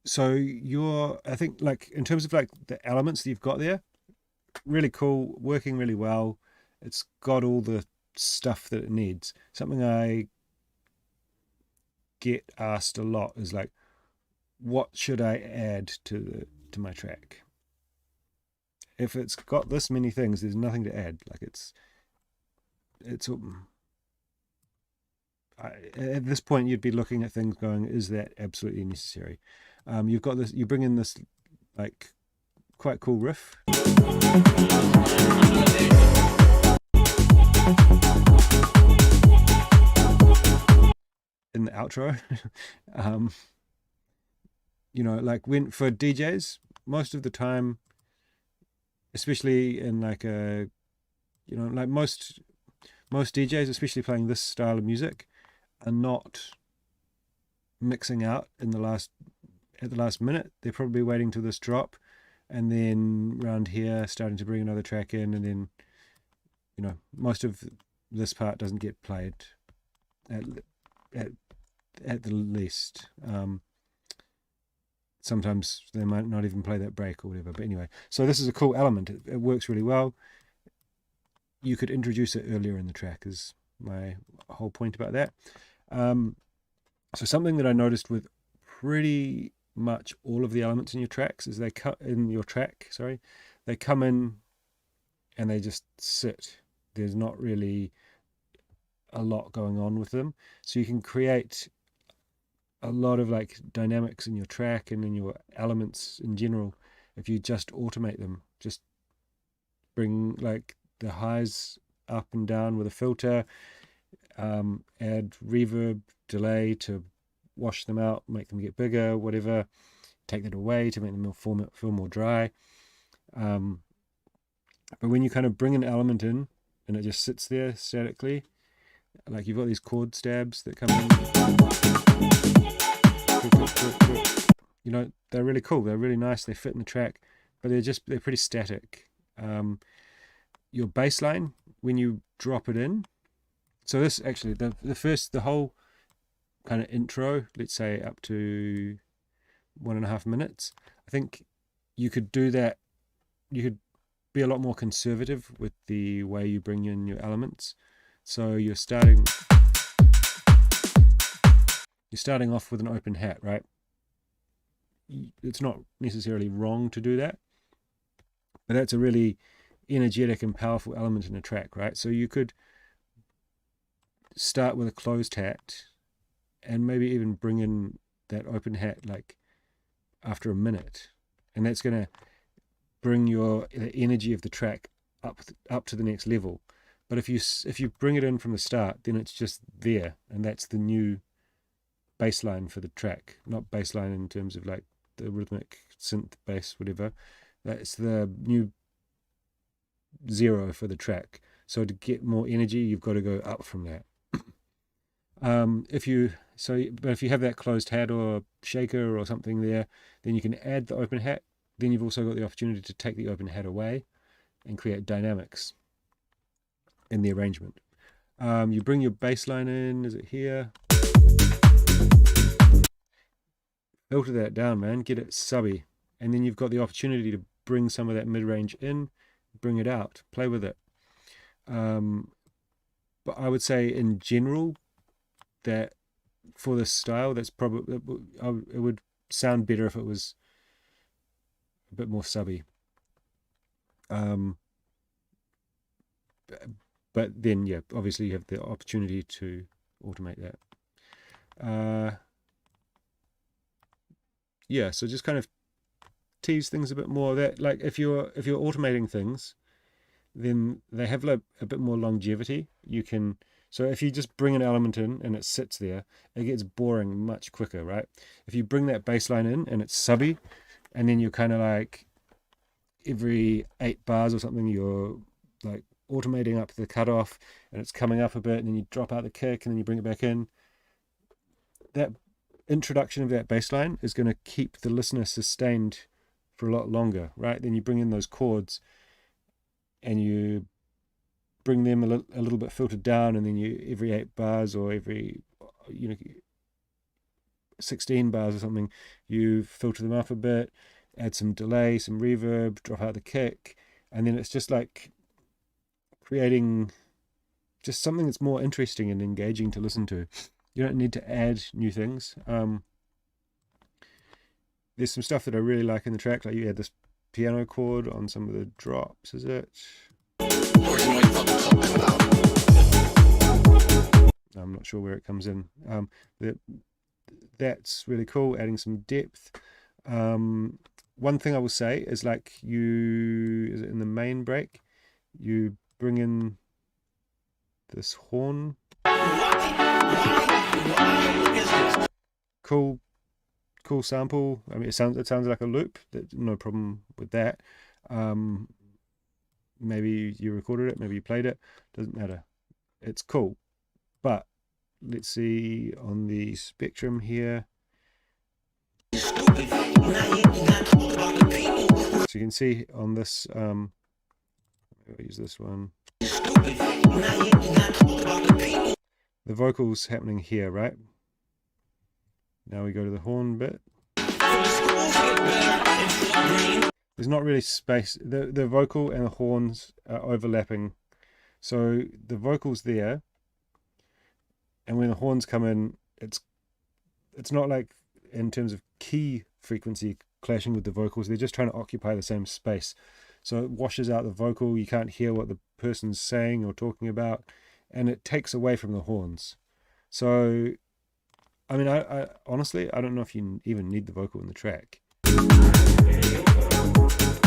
So I think like in terms of like the elements that you've got there, really cool, working really well. It's got all the stuff that it needs. Something I get asked a lot is like, what should I add to my track? If it's got this many things, there's nothing to add. Like at this point you'd be looking at things going, is that absolutely necessary? You've got this, you bring in this like quite cool riff. In the outro. Like for DJs, most of the time, especially in like like most DJs, especially playing this style of music, are not mixing out at the last minute. They're probably waiting till this drop, and then around here starting to bring another track in, and then most of this part doesn't get played at the least. Sometimes they might not even play that break or whatever, but anyway, so this is a cool element. It works really well. You could introduce it earlier in the track is my whole point about that. So something that I noticed with pretty much all of the elements in your tracks is they come in and they just sit. There's not really a lot going on with them, so you can create a lot of like dynamics in your track and in your elements in general if you just automate them. Just bring like the highs up and down with a filter, add reverb, delay to wash them out, make them get bigger, whatever, take that away to make them feel more dry. But when you kind of bring an element in and it just sits there statically, like you've got these chord stabs that come in, they're really cool, they're really nice, they fit in the track, but they're pretty static. Your bass line, when you drop it in, so this actually the whole kind of intro, let's say up to 1.5 minutes, I think you could do that. You could be a lot more conservative with the way you bring in your elements. So you're starting off with an open hat, right? It's not necessarily wrong to do that, but that's a really energetic and powerful element in a track, right? So you could start with a closed hat and maybe even bring in that open hat like after a minute, and that's going to bring the energy of the track up to the next level. But if you bring it in from the start, then it's just there, and that's the new baseline for the track. Not baseline in terms of like the rhythmic synth bass, whatever. That's the new zero for the track. So to get more energy, you've got to go up from that. If you have that closed hat or shaker or something there, then you can add the open hat. Then you've also got the opportunity to take the open hat away and create dynamics in the arrangement. You bring your bass line in. Is it here? Filter that down, man. Get it subby, and then you've got the opportunity to bring some of that mid-range in, bring it out, play with it. But I would say in general that for this style, that's probably, it would sound better if it was a bit more subby. But then, yeah, obviously you have the opportunity to automate that. Yeah, so just kind of tease things a bit more. That, like, if you're automating things, then they have like a bit more longevity. So if you just bring an element in and it sits there, it gets boring much quicker, right? If you bring that bass line in and it's subby, and then you're kind of like every 8 bars or something, you're like automating up the cutoff and it's coming up a bit, and then you drop out the kick and then you bring it back in. That introduction of that bass line is going to keep the listener sustained for a lot longer, right? Then you bring in those chords and you bring them a little bit filtered down, and then you every 8 bars or every 16 bars or something, you filter them up a bit, add some delay, some reverb, drop out the kick, and then it's just like creating just something that's more interesting and engaging to listen to. You don't need to add new things. There's some stuff that I really like in the track, like you add this piano chord on some of the drops, is it? I'm not sure where it comes in. That's really cool, adding some depth. One thing I will say is, like, is it in the main break, you bring in this horn. Cool sample. I mean, it sounds like a loop. No problem with that. Maybe you recorded it, maybe you played it, doesn't matter. It's cool. But let's see on the spectrum here. So you can see on this, I'll use this one. The vocals happening here, right? Now we go to the horn bit. There's not really space. The vocal and the horns are overlapping. So the vocal's there, and when the horns come in, it's not like in terms of key frequency clashing with the vocals. They're just trying to occupy the same space. So it washes out the vocal. You can't hear what the person's saying or talking about, and it takes away from the horns. So, I mean, I honestly, I don't know if you even need the vocal in the track.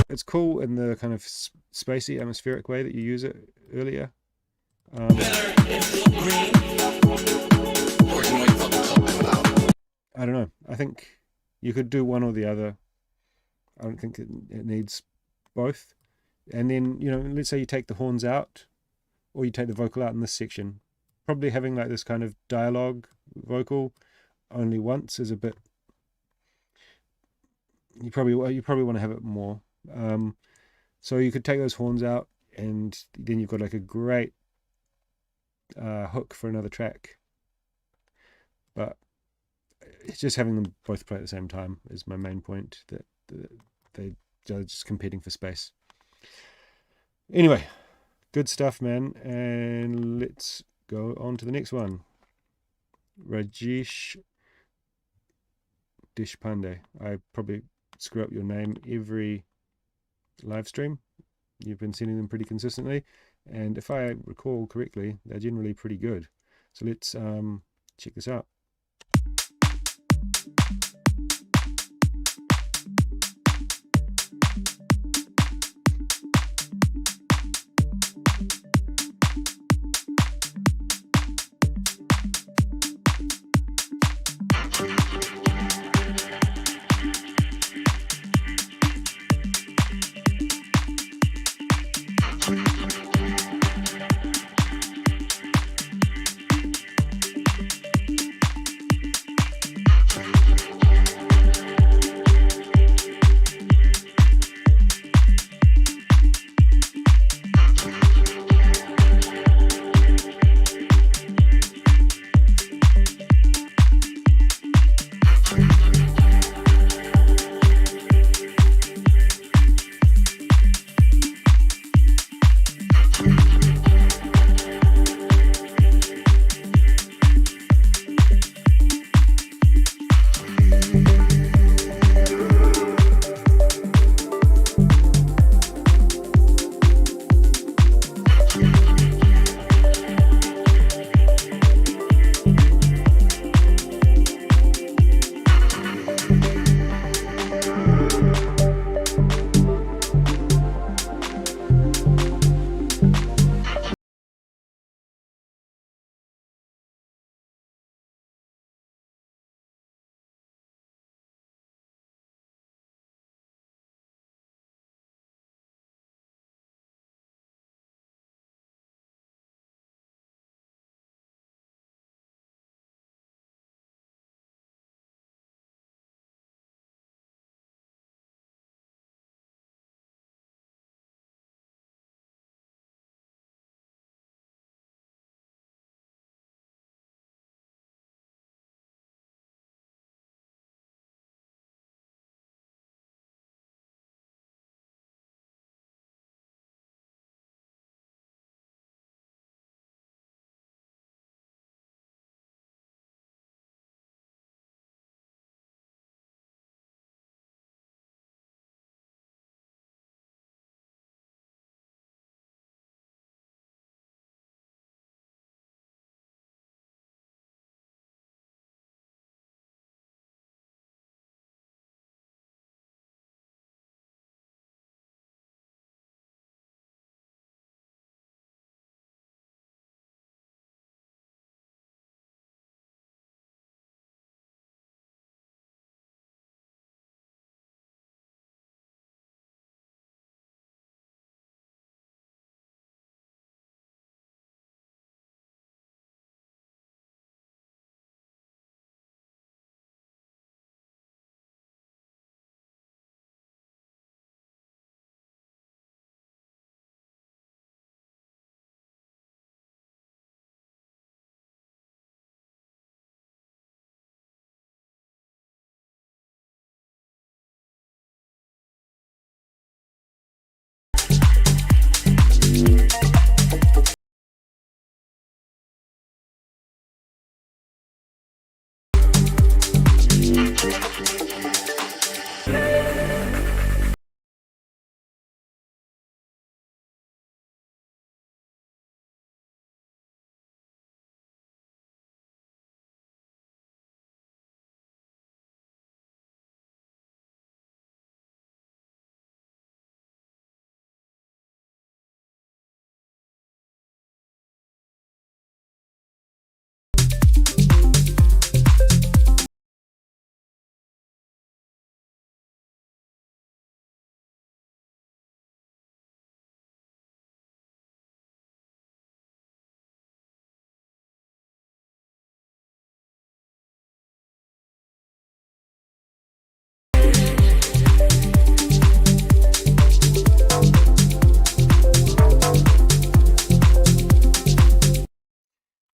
It's cool in the kind of spacey, atmospheric way that you use it earlier. I don't know. I think you could do one or the other. I don't think it needs both. And then, let's say you take the horns out, or you take the vocal out in this section. Probably having like this kind of dialogue vocal only once is a bit. You probably want to have it more. So you could take those horns out, and then you've got like a great hook for another track. But it's just having them both play at the same time is my main point, that they're just competing for space. Anyway, good stuff, man. And let's go on to the next one. Rajesh Deshpande. I probably screw up your name every live stream. you've been sending them pretty consistently, and if I recall correctly, they're generally pretty good. So let's check this out.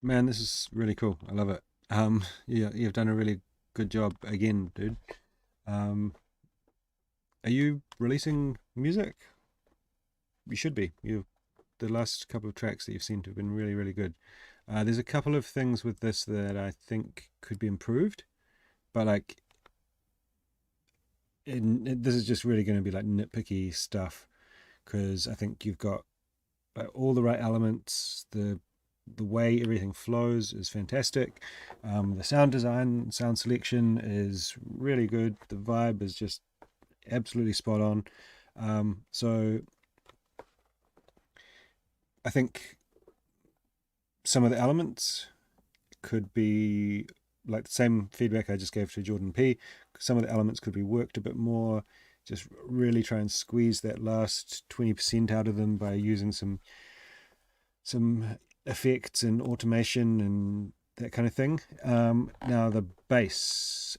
Man, this is really cool. I love it. Yeah, you've done a really good job again, dude. Are you releasing music? You should be. The last couple of tracks that you've seen have been really, really good. There's a couple of things with this that I think could be improved, but like, this is just really going to be like nitpicky stuff, because I think you've got all the right elements. The way everything flows is fantastic. The sound design, sound selection is really good. The vibe is just absolutely spot on. So I think some of the elements could be like the same feedback I just gave to Jordan P. Some of the elements could be worked a bit more. Just really try and squeeze that last 20% out of them by using some effects and automation and that kind of thing. Now the bass,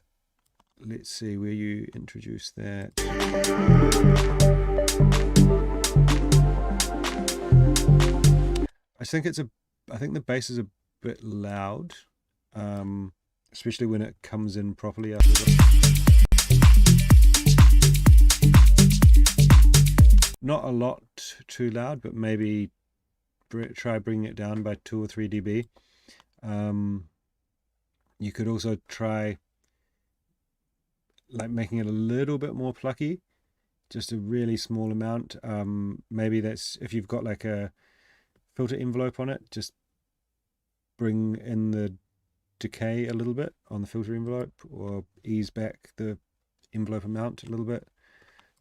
let's see where you introduce that. I think the bass is a bit loud, especially when it comes in properly after the... Not a lot too loud, but maybe try bringing it down by 2 or 3 dB. You could also try like making it a little bit more plucky, just a really small amount. Maybe that's if you've got like a filter envelope on it, just bring in the decay a little bit on the filter envelope, or ease back the envelope amount a little bit.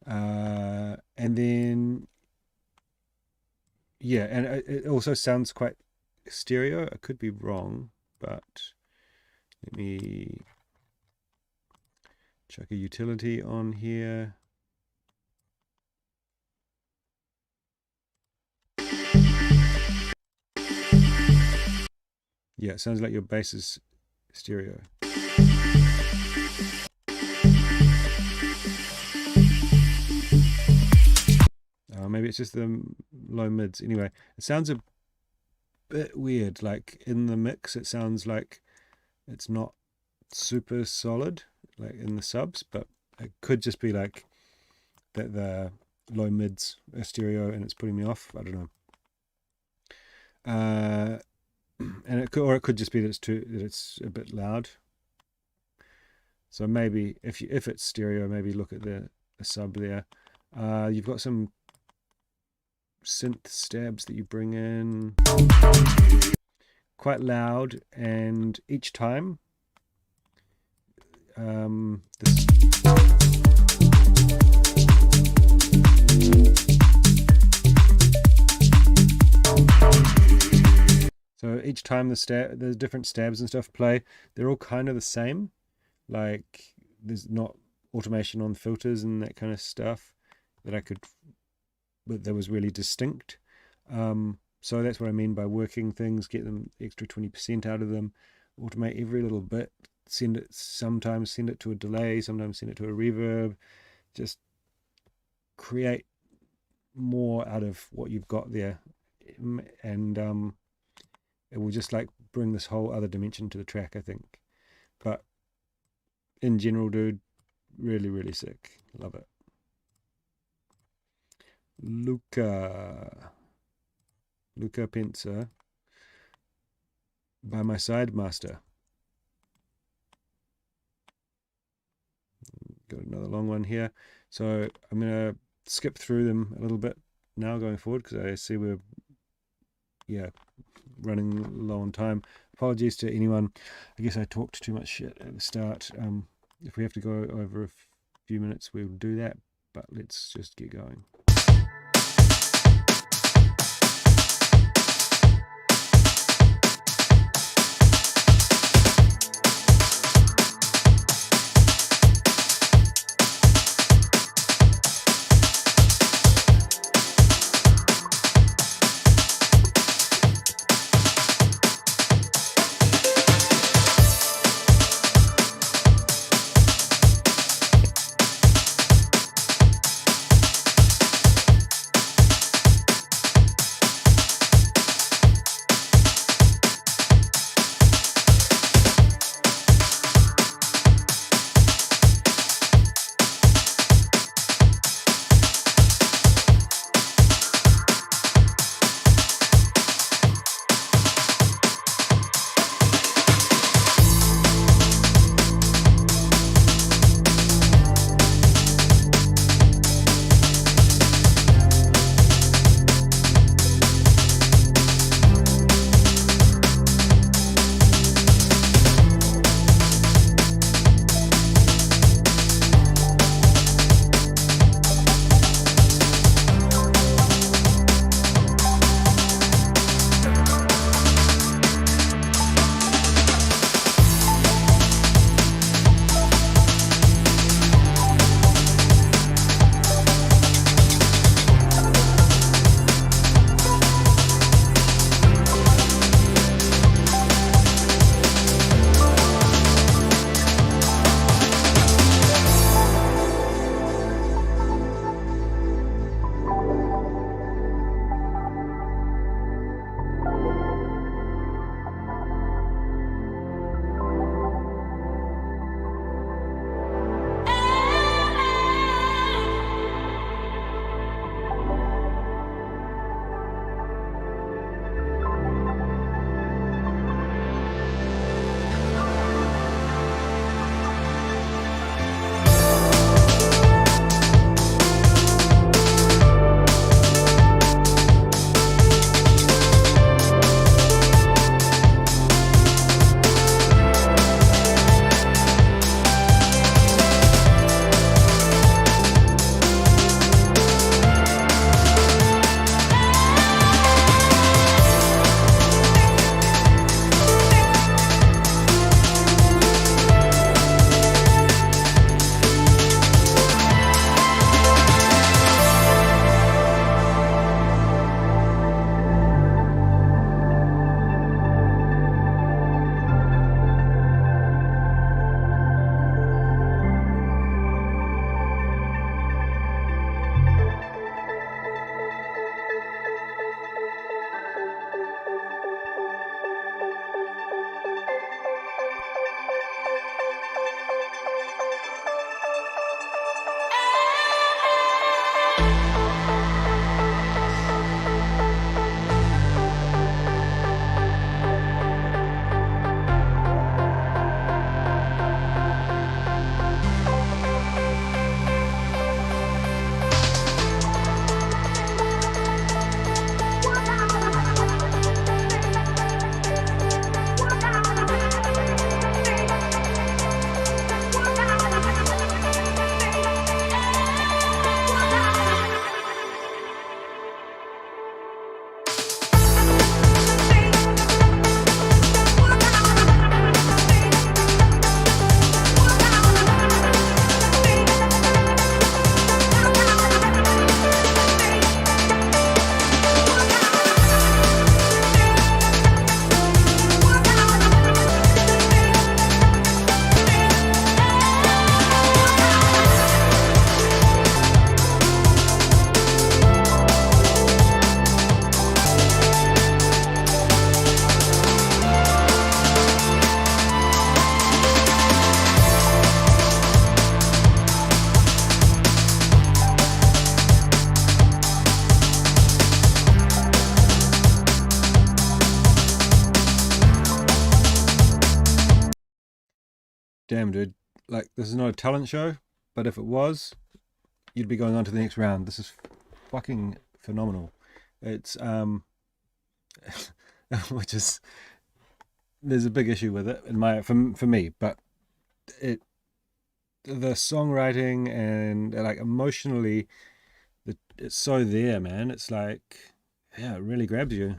And then yeah, and it also sounds quite stereo. I could be wrong, but let me chuck a utility on here. Yeah, it sounds like your bass is stereo. Maybe it's just the low mids. Anyway, it sounds a bit weird. Like in the mix, it sounds like it's not super solid, like in the subs, but it could just be like that the low mids are stereo and it's putting me off. I don't know. And it could just be that it's a bit loud. So maybe if it's stereo, maybe look at the sub there. You've got some synth stabs that you bring in quite loud, and each time so each time the different stabs and stuff play, they're all kind of the same. Like there's not automation on filters and that kind of stuff that was really distinct. So that's what I mean by working things, get them extra 20% out of them, automate every little bit, sometimes send it to a delay, sometimes send it to a reverb, just create more out of what you've got there, and it will just like bring this whole other dimension to the track, I think. But in general, dude, really, really sick. Love it. Luca Pensa by my side master. Got another long one here, so I'm gonna skip through them a little bit now going forward because I see we're running low on time. Apologies to anyone. I guess I talked too much shit at the start. If we have to go over a few minutes, we'll do that, but let's just get going. damn, dude. Like, this is not a talent show, but if it was, you'd be going on to the next round. This is fucking phenomenal. It's which is, there's a big issue with it for me, but the songwriting and like emotionally, it's so there, man. It's like, yeah, it really grabs you.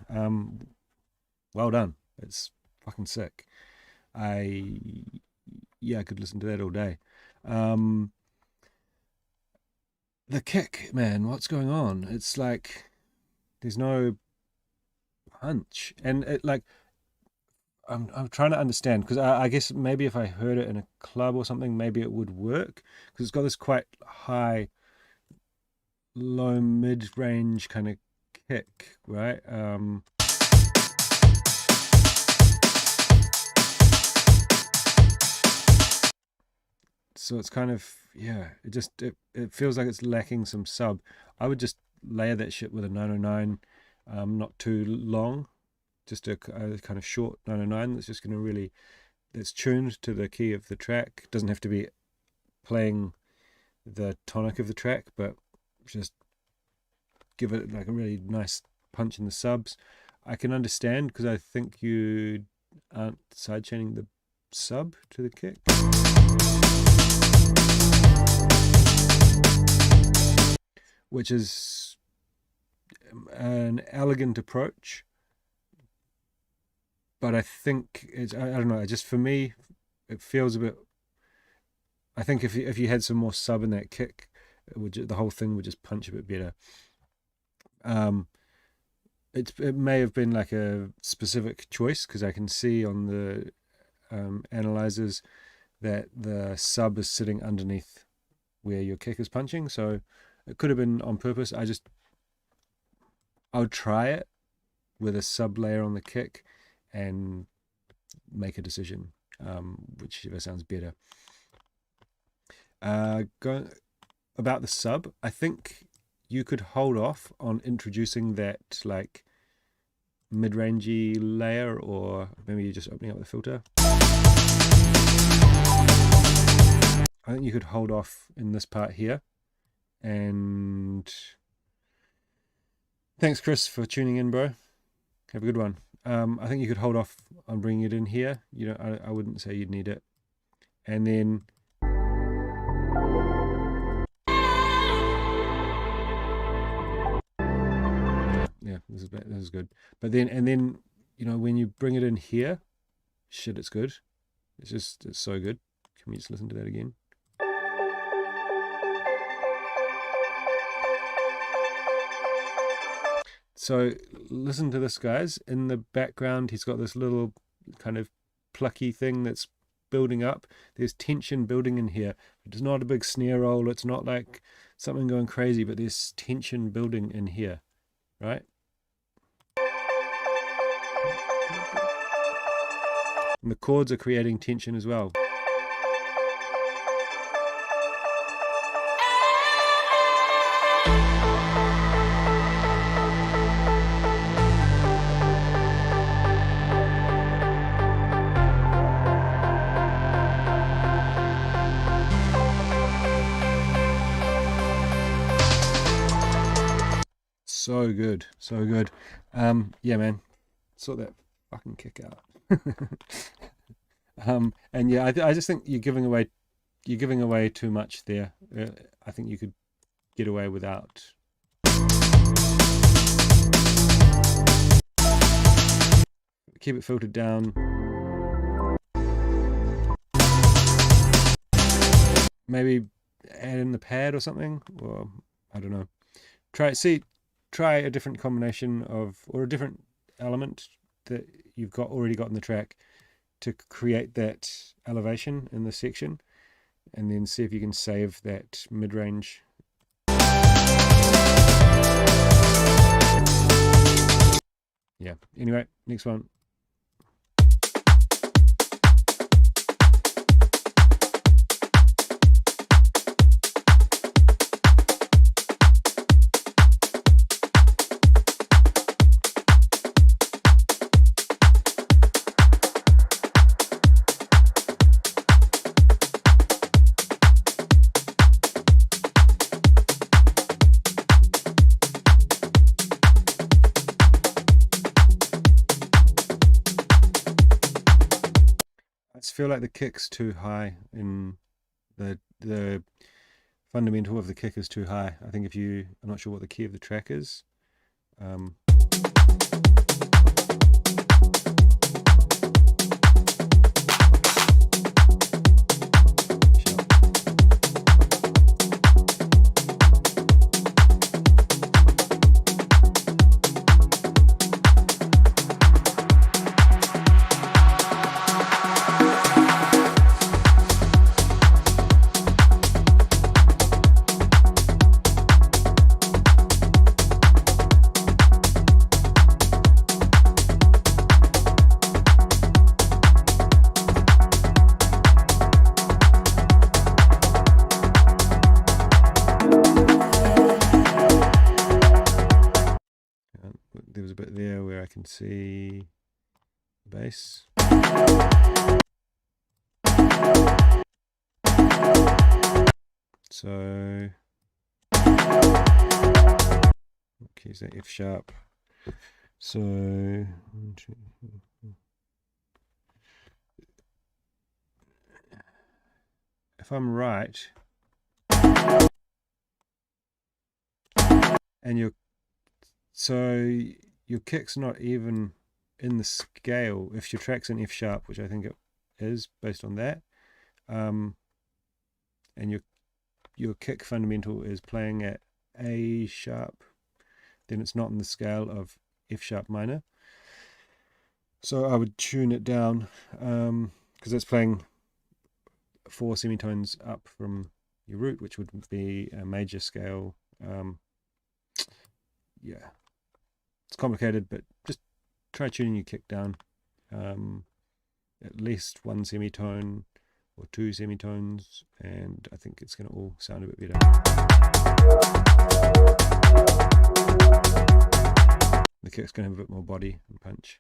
Well done. It's fucking sick. I could listen to that all day. The kick, man, what's going on? It's like there's no punch, and it like I'm trying to understand, because I guess maybe if I heard it in a club or something, maybe it would work, because it's got this quite high, low, mid-range kind of kick, right? So it's kind of, yeah, it feels like it's lacking some sub. I would just layer that shit with a 909, not too long, just a kind of short 909 that's just going to really, that's tuned to the key of the track. Doesn't have to be playing the tonic of the track, but just give it like a really nice punch in the subs. I can understand, because I think you aren't sidechaining the sub to the kick. Which is an elegant approach, but I think it's, I don't know, just for me it feels a bit, I think if you had some more sub in that kick, the whole thing would just punch a bit better. It may have been like a specific choice, because I can see on the analyzers that the sub is sitting underneath where your kick is punching, so it could have been on purpose. I would try it with a sub layer on the kick and make a decision, whichever sounds better. About the sub, I think you could hold off on introducing that like mid-rangey layer, or maybe you're just opening up the filter. I think you could hold off in this part here. And thanks, Chris, for tuning in, bro. Have a good one. I think you could hold off on bringing it in here. You know, I wouldn't say you'd need it. And then yeah, this is good. But then you know, when you bring it in here, shit, it's good. It's so good. Can we just listen to that again? So listen to this, guys. In the background, he's got this little kind of plucky thing that's building up. There's tension building in here. It's not a big snare roll. It's not like something going crazy, but there's tension building in here, right? And the chords are creating tension as well. So good, so good. Yeah, man, sort that fucking kick out. And yeah, I just think you're giving away too much there. I think you could get away without. Keep it filtered down. Maybe add in the pad or something, or I don't know. Try a different combination or a different element that you've already got in the track to create that elevation in the section, and then see if you can save that mid-range. Yeah, anyway, next one. feel like the kick's too high in the fundamental of the kick is too high. I think I'm not sure what the key of the track is. There was a bit there where I can see the bass. So, okay, is that F sharp? So, if I'm right, and your kick's not even in the scale. If your track's in F sharp, which I think it is based on that, and your kick fundamental is playing at A sharp, then it's not in the scale of F sharp minor. So I would tune it down, because it's playing 4 semitones up from your root, which would be a major scale. Yeah, it's complicated, but just try tuning your kick down at least 1 semitone or 2 semitones, and I think it's going to all sound a bit better. The kick's going to have a bit more body and punch.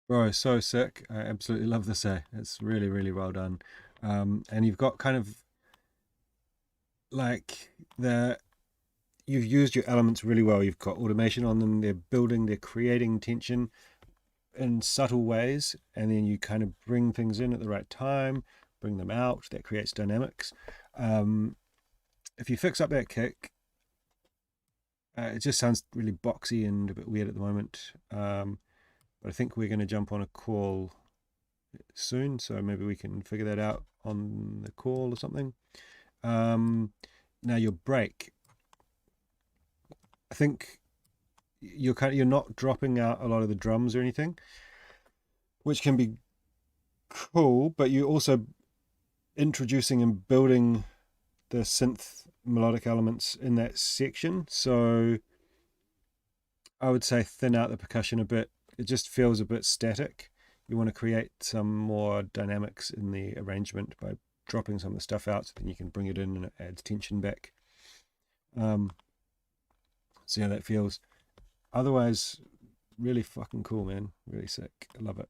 Bro, so sick. I absolutely love this. It's really, really well done. And you've got kind of like you've used your elements really well. You've got automation on them. They're creating tension in subtle ways, and then you kind of bring things in at the right time, bring them out. That creates dynamics. If you fix up that kick, it just sounds really boxy and a bit weird at the moment. But I think we're going to jump on a call soon, so maybe we can figure that out on the call or something. Now your break, I think you're not dropping out a lot of the drums or anything, which can be cool, but you're also introducing and building the synth melodic elements in that section. So I would say thin out the percussion a bit. It just feels a bit static. You want to create some more dynamics in the arrangement by dropping some of the stuff out, so then you can bring it in and it adds tension back. See how that feels. Otherwise, really fucking cool, man. Really sick. I love it.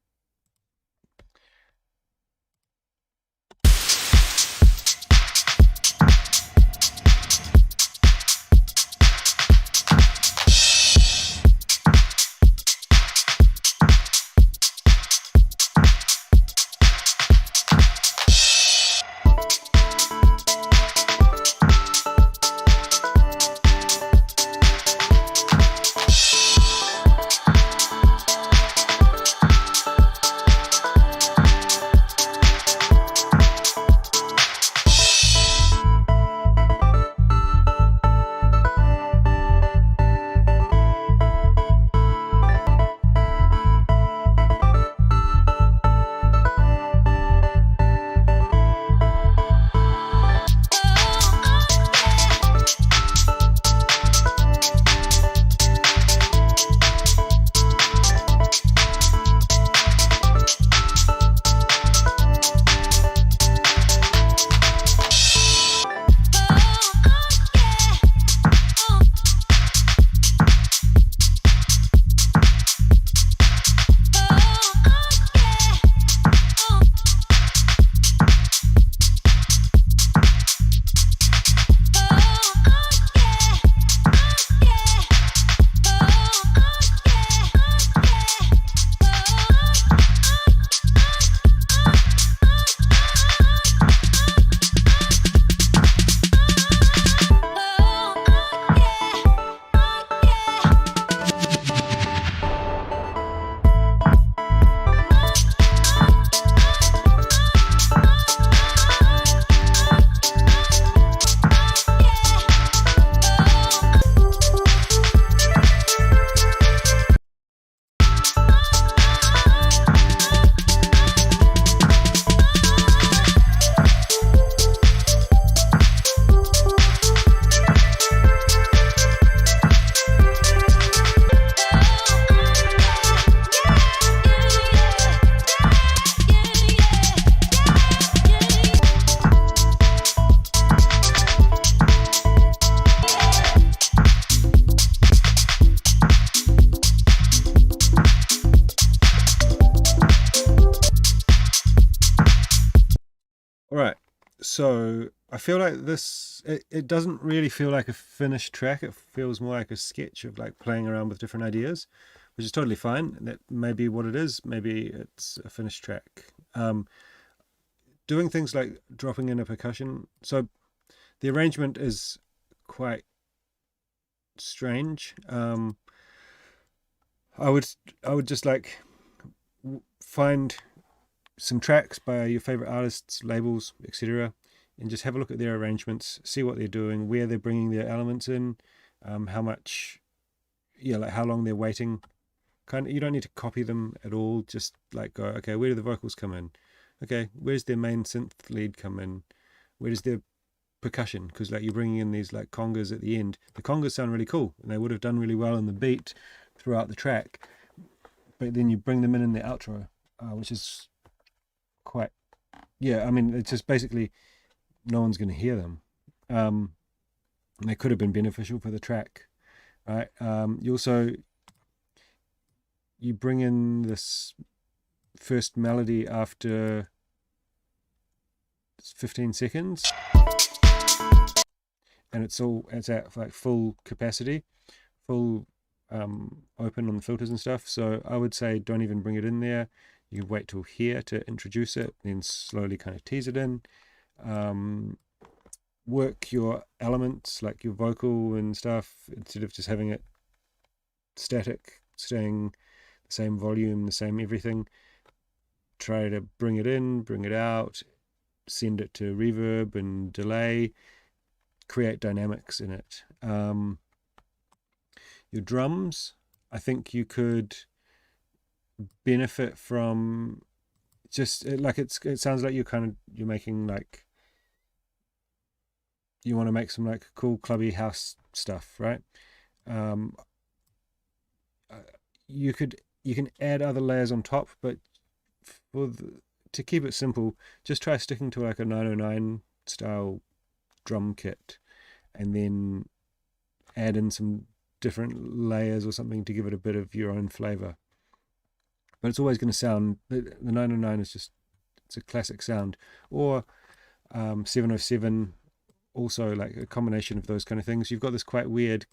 Alright, so I feel like this, it doesn't really feel like a finished track. It feels more like a sketch of like playing around with different ideas, which is totally fine. That may be what it is. Maybe it's a finished track. Doing things like dropping in a percussion. So the arrangement is quite strange. I would just like find some tracks by your favorite artists, labels, etc., and just have a look at their arrangements, see what they're doing, where they're bringing their elements in, how much, like how long they're waiting. You don't need to copy them at all. Just like go, okay, where do the vocals come in? Okay, where's their main synth lead come in? Where does their percussion? Because like you're bringing in these like congas at the end. The congas sound really cool, and they would have done really well in the beat throughout the track. But then you bring them in the outro, which is quite, I mean, it's just basically no one's going to hear them. They could have been beneficial for the track, right? You bring in this first melody after 15 seconds. and it's at like full capacity, full open on the filters and stuff. So I would say don't even bring it in there. You wait till here to introduce it, then slowly kind of tease it in. Work your elements like your vocal and stuff instead of just having it static, staying the same volume, the same everything. Try to bring it in, bring it out, send it to reverb and delay, create dynamics in it. Your drums, I think you could benefit from just like it sounds like you're making like you want to make some like cool clubby house stuff, right? You can add other layers on top, but to keep it simple, just try sticking to like a 909 style drum kit, and then add in some different layers or something to give it a bit of your own flavor. But it's always going to sound, the 909 is just, it's a classic sound. Or 707, also like a combination of those kind of things. You've got this quite weird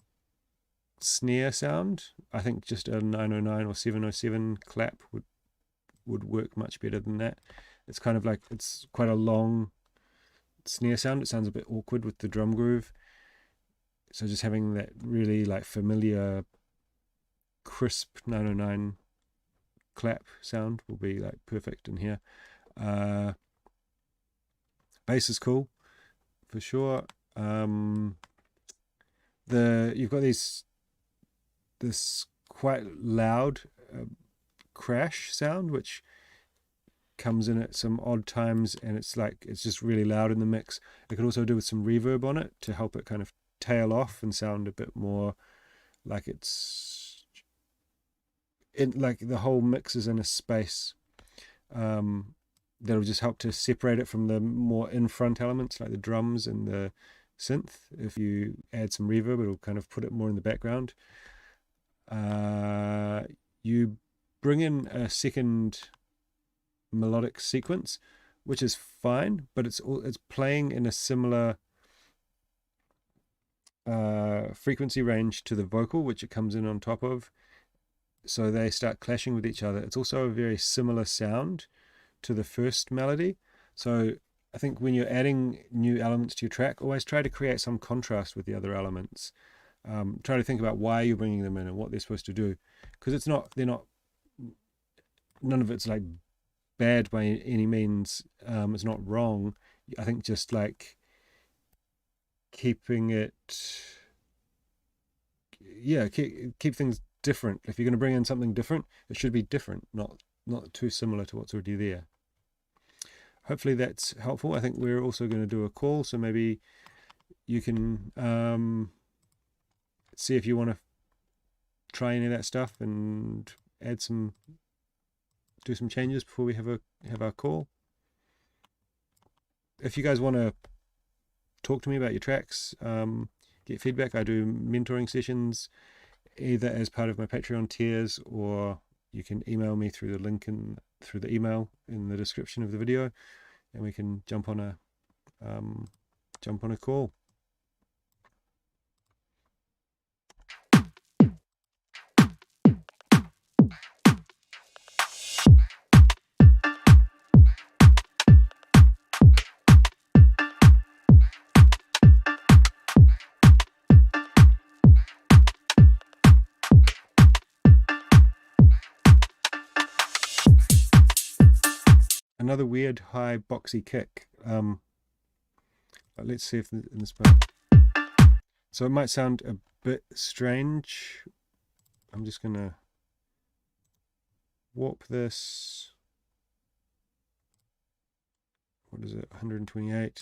snare sound. I think just a 909 or 707 clap would work much better than that. It's kind of like, it's quite a long snare sound. It sounds a bit awkward with the drum groove. So just having that really like familiar, crisp 909 clap sound will be like perfect in here. Bass is cool for sure. You've got this quite loud crash sound which comes in at some odd times, and it's just really loud in the mix. It could also do with some reverb on it to help it kind of tail off and sound a bit more like it's in, like the whole mix is in a space. That'll just help to separate it from the more in front elements like the drums and the synth. If you add some reverb, it'll kind of put it more in the background. You bring in a second melodic sequence, which is fine, but it's playing in a similar frequency range to the vocal, which it comes in on top of, so they start clashing with each other. It's also a very similar sound to the first melody. So I think when you're adding new elements to your track, always try to create some contrast with the other elements. Try to think about why you're bringing them in and what they're supposed to do, because none of it's like bad by any means. It's not wrong. I think just like keeping it, keep things different. If you're going to bring in something different, it should be different, not too similar to what's already there. Hopefully that's helpful. I think we're also going to do a call, so maybe you can see if you want to try any of that stuff and do some changes before we have our call. If you guys want to talk to me about your tracks, get feedback, I do mentoring sessions either as part of my Patreon tiers, or you can email me through the link through the email in the description of the video, and we can jump on a call. Another weird high boxy kick. Let's see if in this part. So it might sound a bit strange. I'm just gonna warp this. What is it? 128.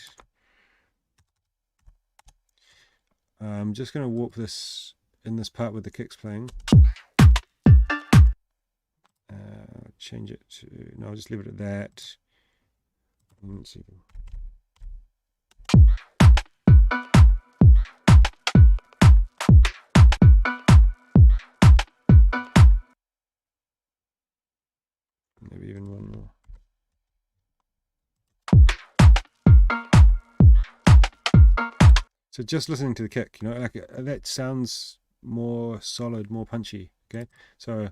I'm just gonna warp this in this part with the kicks playing. Change it to, no, I'll just leave it at that. Let's see. Maybe even one more. So So just listening to the kick, you know, like that sounds more solid, more punchy. Okay, so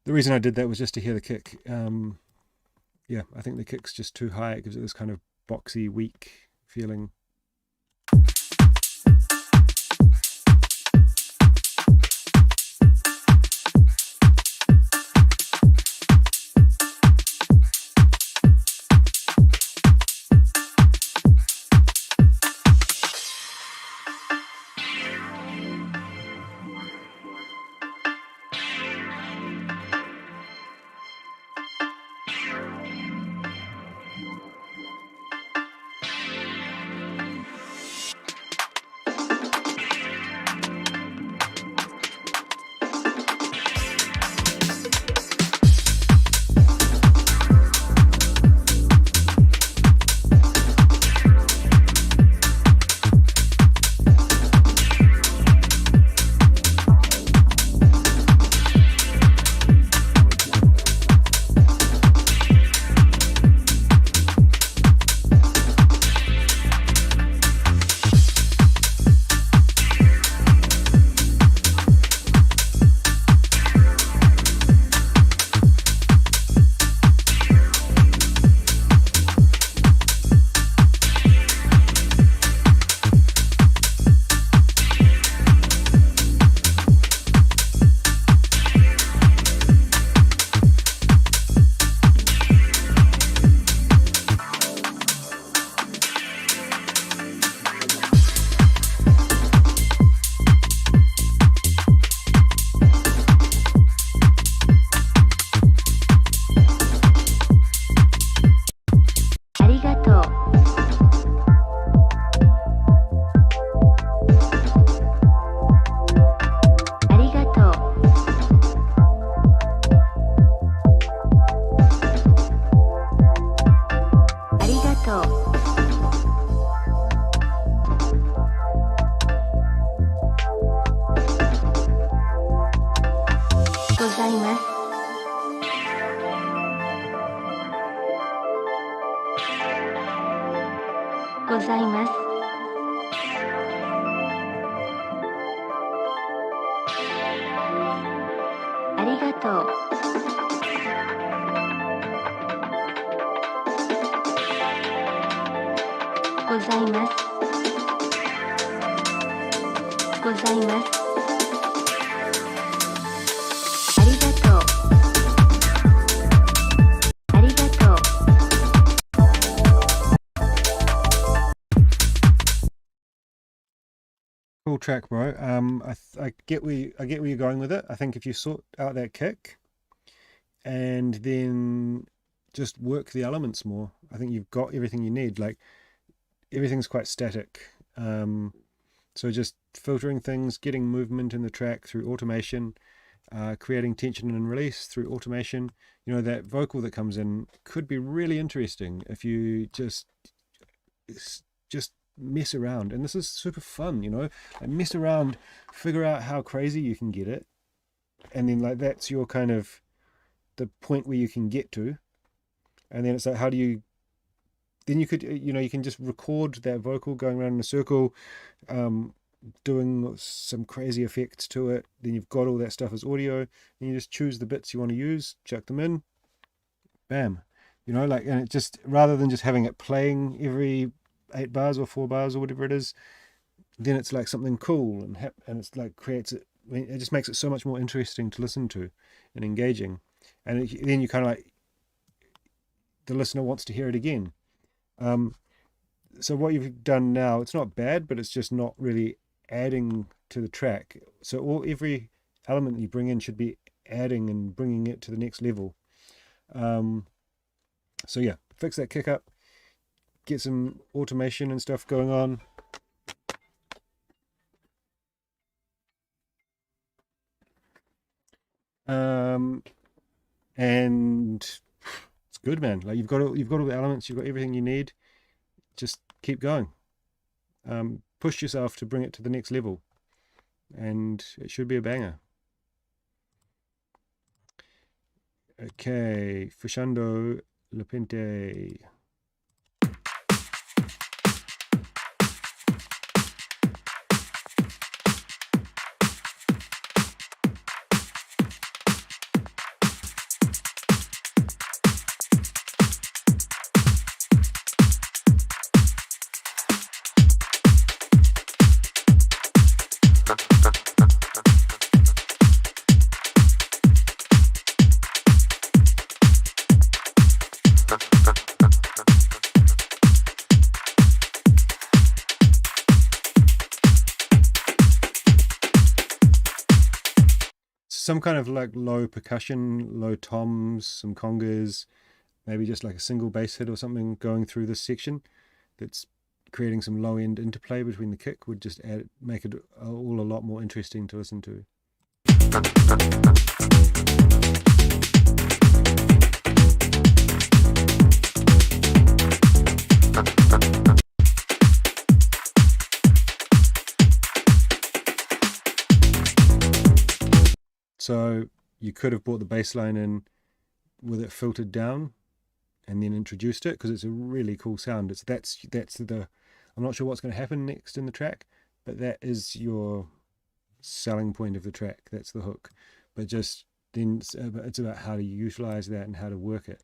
the reason I did that was just to hear the kick. Yeah, I think the kick's just too high. It gives it this kind of boxy, weak feeling. Cool track, bro. I get where you're going with it. I think if you sort out that kick and then just work the elements more, I think you've got everything you need. Like everything's quite static. So just filtering things, getting movement in the track through automation, creating tension and release through automation. You know, that vocal that comes in could be really interesting if you just mess around. And this is super fun, you know, like mess around, figure out how crazy you can get it, and then like that's your kind of the point where you can get to. And then it's like, how do you, then you could, you know, you can just record that vocal going around in a circle, doing some crazy effects to it. Then you've got all that stuff as audio, and you just choose the bits you want to use, chuck them in, bam, you know, like, and it just, rather than just having it playing every 8 bars or 4 bars or whatever it is, then it's like something cool and it's like creates it. It just makes it so much more interesting to listen to and engaging, and then you kind of like, the listener wants to hear it again. So what you've done now, it's not bad, but it's just not really adding to the track. So every element you bring in should be adding and bringing it to the next level. So yeah, fix that kick up, get some automation and stuff going on. And it's good, man. Like you've got all the elements, you've got everything you need. Just keep going. Push yourself to bring it to the next level, and it should be a banger. Okay, Fushando Lepente. some kind of like low percussion, low toms, some congas, maybe just like a single bass hit or something going through this section that's creating some low end interplay between the kick would just make it all a lot more interesting to listen to. So you could have brought the bass line in with it filtered down and then introduced it, because it's a really cool sound. That's the I'm not sure what's going to happen next in the track, but that is your selling point of the track. That's the hook. But just then it's about how to utilize that and how to work it.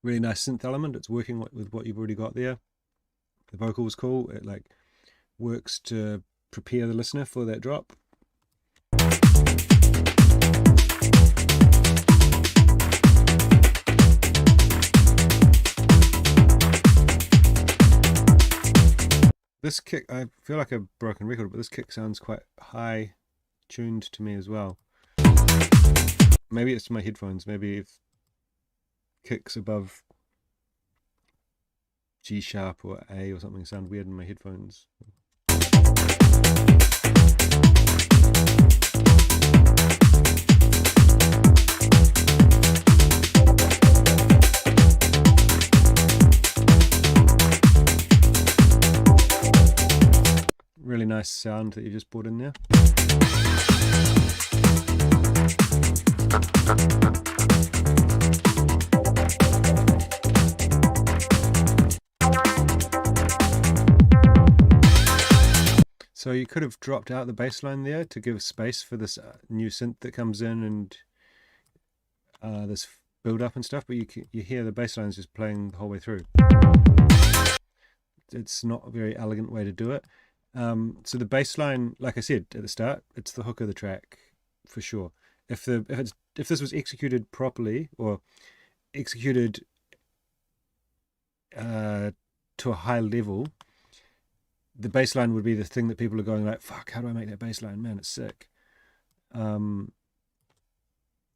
Really nice synth element. It's working with what you've already got there. The vocal was cool. It like works to prepare the listener for that drop. This kick, I feel like a broken record, but this kick sounds quite high tuned to me as well. Maybe it's my headphones. Maybe if kicks above G sharp or A or something sound weird in my headphones. Really nice sound that you just brought in there. So you could have dropped out the bass line there to give space for this new synth that comes in and this build up and stuff, but you hear the bass lines just playing the whole way through. It's not a very elegant way to do it. So the bass line, like I said at the start, it's the hook of the track for sure. If this was executed properly or executed to a high level, the bass line would be the thing that people are going like, fuck, how do I make that bass line? Man, it's sick. You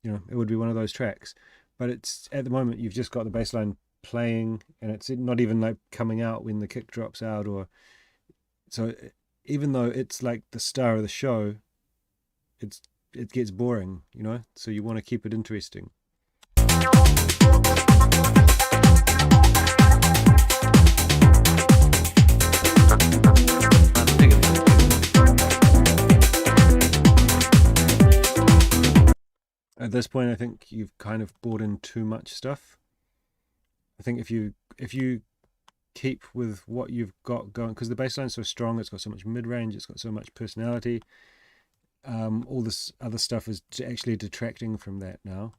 know, it would be one of those tracks. But it's at the moment you've just got the bass line playing and it's not even like coming out when the kick drops out, or so even though it's like the star of the show, it gets boring, you know? So you want to keep it interesting. At this point, I think you've kind of brought in too much stuff. I think if you keep with what you've got going, because the bass line's so strong, it's got so much mid-range, it's got so much personality, all this other stuff is actually detracting from that now.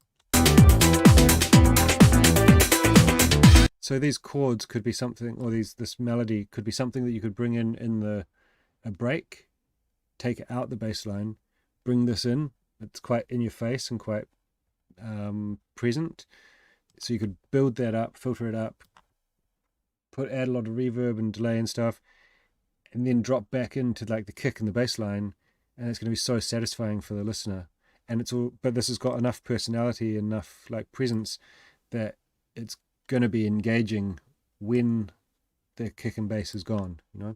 So these chords could be something, or this melody could be something that you could bring in a break, take out the bass line, bring this in. It's quite in your face and quite present. So you could build that up, filter it up, add a lot of reverb and delay and stuff, and then drop back into like the kick and the bass line, and it's going to be so satisfying for the listener. And it's all, but this has got enough personality, enough like presence that it's going to be engaging when the kick and bass is gone, you know.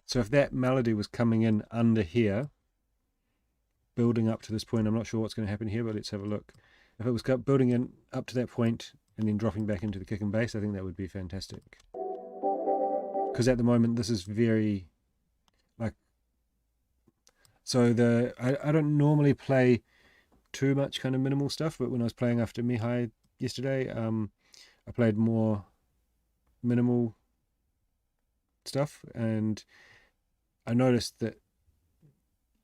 So if that melody was coming in under here, building up to this point, I'm not sure what's going to happen here, but let's have a look. If it was building in up to that point and then dropping back into the kick and bass, I think that would be fantastic. Because at the moment, this is very, like, so I don't normally play too much kind of minimal stuff, but when I was playing after Mihai yesterday, I played more minimal stuff, and I noticed that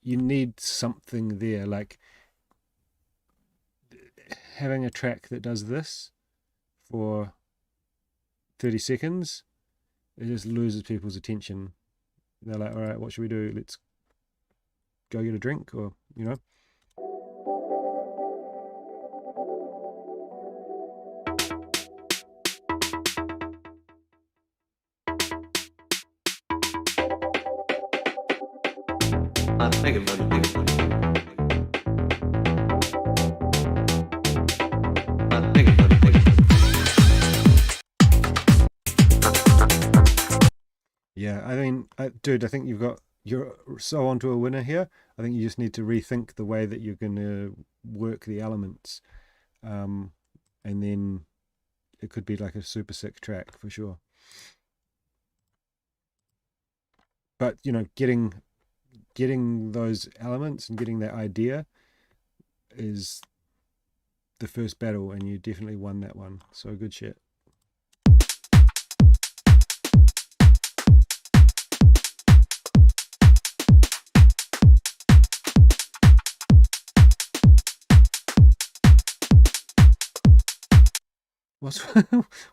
you need something there, like having a track that does this for 30 seconds, it just loses people's attention. They're like, all right, what should we do? Let's go get a drink, or, you know. Make it fun, make it fun. Make it fun, make it fun. Yeah, I mean, dude, I think you're so onto a winner here. I think you just need to rethink the way that you're going to work the elements. And then it could be like a super sick track for sure. But, you know, getting those elements and getting that idea is the first battle, and you definitely won that one. So good shit.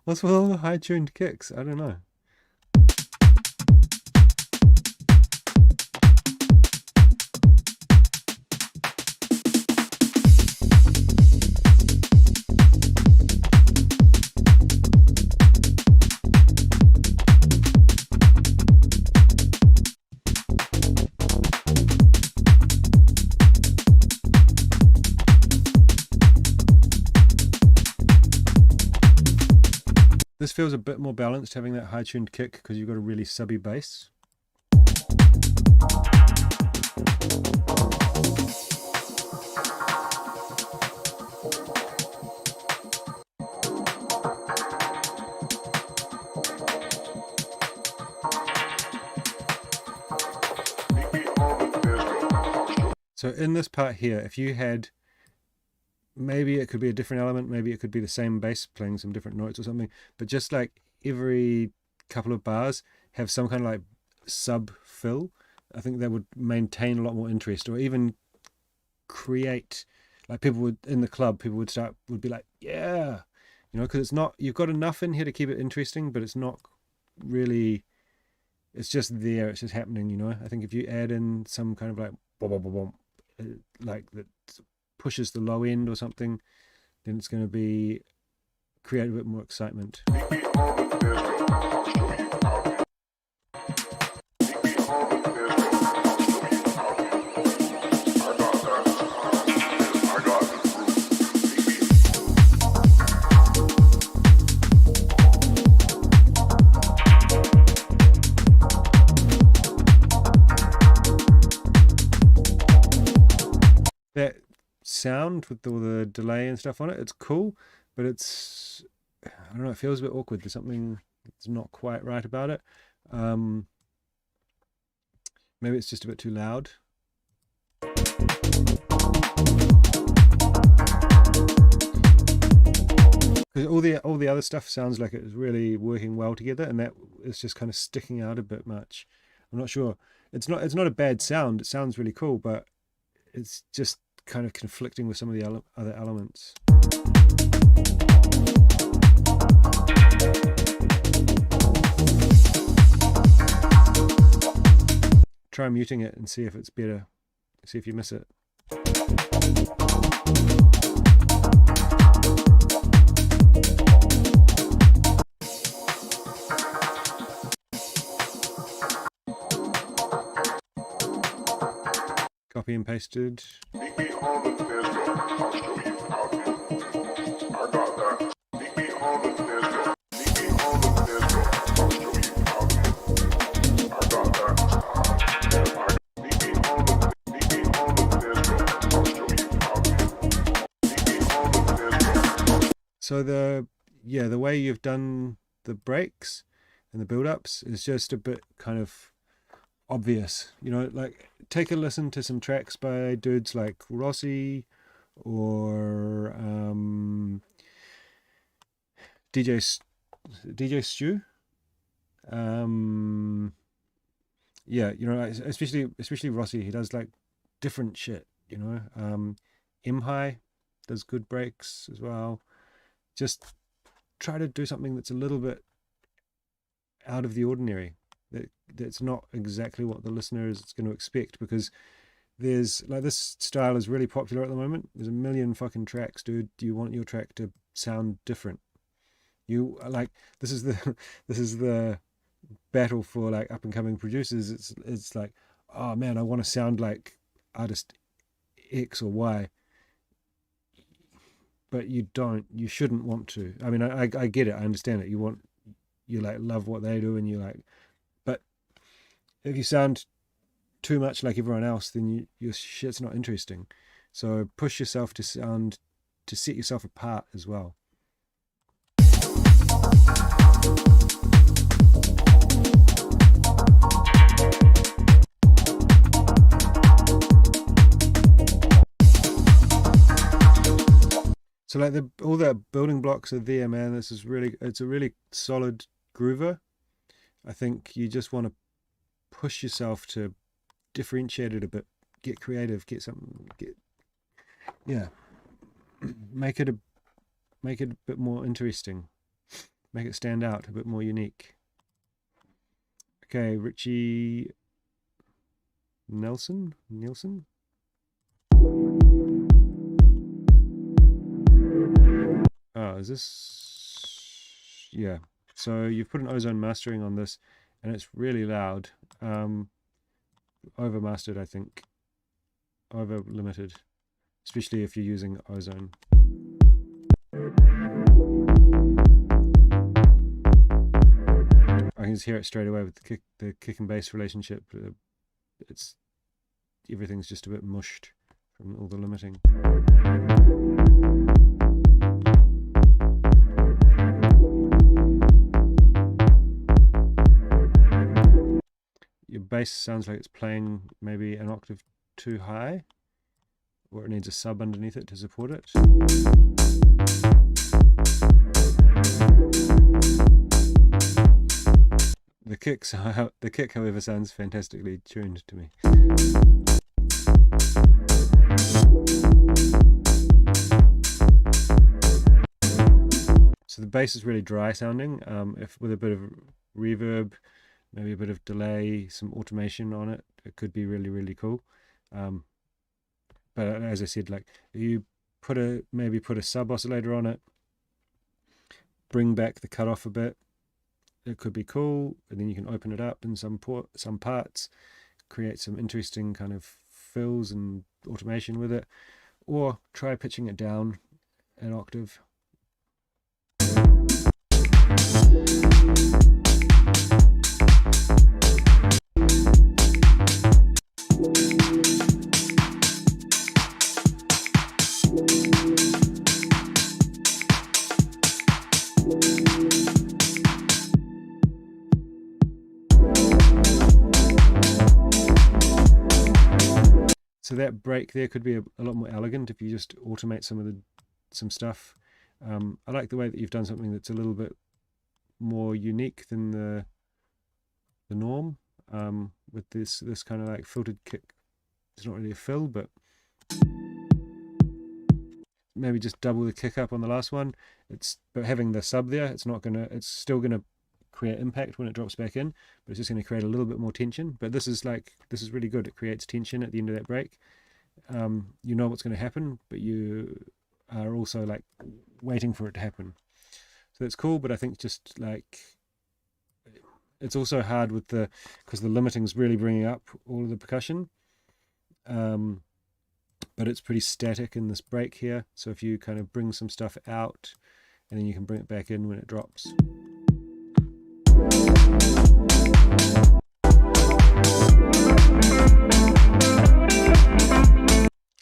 What's with all the high tuned kicks? I don't know. This feels a bit more balanced having that high tuned kick because you've got a really subby bass. So in this part here, if you had, maybe it could be a different element, maybe it could be the same bass playing some different notes or something, but just like every couple of bars have some kind of like sub fill, I think that would maintain a lot more interest, or even create, like, people would, in the club, people would be like, yeah, you know, because it's not, you've got enough in here to keep it interesting, but it's not really, it's just there, it's just happening, you know. I think if you add in some kind of like boom, boom, boom, boom, like that pushes the low end or something, then it's going to be create a bit more excitement. That sound with all the delay and stuff on it, it's cool, but it's, I don't know, it feels a bit awkward. There's something that's not quite right about it. Maybe it's just a bit too loud. Because all the other stuff sounds like it's really working well together, and that is just kind of sticking out a bit much. I'm not sure. It's not a bad sound. It sounds really cool, but it's just kind of conflicting with some of the other elements. Try muting it and see if it's better. See if you miss it. Copy and pasted. So the way you've done the breaks and the build-ups is just a bit kind of obvious, you know. Like, take a listen to some tracks by dudes like Rossi or DJ Stu. yeah, you know, especially Rossi, he does like different shit, you know. M High does good breaks as well. Just try to do something that's a little bit out of the ordinary. That's not exactly what the listener is going to expect, because there's like, this style is really popular at the moment. There's a million fucking tracks, dude. You want your track to sound different. You like, this is the battle for like up and coming producers. It's like, oh man, I want to sound like artist X or Y, but you shouldn't want to. I mean, I get it, I understand it. You like love what they do, and you like, but if you sound too much like everyone else, then your shit's not interesting. So push yourself to set yourself apart as well. So like all the building blocks are there, man. It's a really solid groover. I think you just want to push yourself to differentiate it a bit, get creative, make it a bit more interesting, make it stand out, a bit more unique. Okay, Richie Nielsen. Oh, is this? Yeah. So you've put an ozone mastering on this, and it's really loud. Over mastered, I think. Over limited, especially if you're using ozone. I can just hear it straight away with the kick and bass relationship. Everything's just a bit mushed from all the limiting. Your bass sounds like it's playing maybe an octave too high, or it needs a sub underneath it to support it. The kick, however, sounds fantastically tuned to me. So the bass is really dry sounding, if with a bit of reverb, maybe a bit of delay, some automation on it, it could be really, really cool. But as I said, like, you maybe put a sub oscillator on it, bring back the cutoff a bit, it could be cool, and then you can open it up in some parts, create some interesting kind of fills and automation with it, or try pitching it down an octave. So that break there could be a lot more elegant if you just automate some stuff. I like the way that you've done something that's a little bit more unique than the norm, with this kind of like filtered kick. It's not really a fill, but maybe just double the kick up on the last one. But having the sub there, it's still gonna create impact when it drops back in, but it's just going to create a little bit more tension. But this is really good. It creates tension at the end of that break. You know what's going to happen, but you are also like waiting for it to happen. So that's cool, but I think just like it's also hard because the limiting's really bringing up all of the percussion. But it's pretty static in this break here. So if you kind of bring some stuff out, and then you can bring it back in when it drops.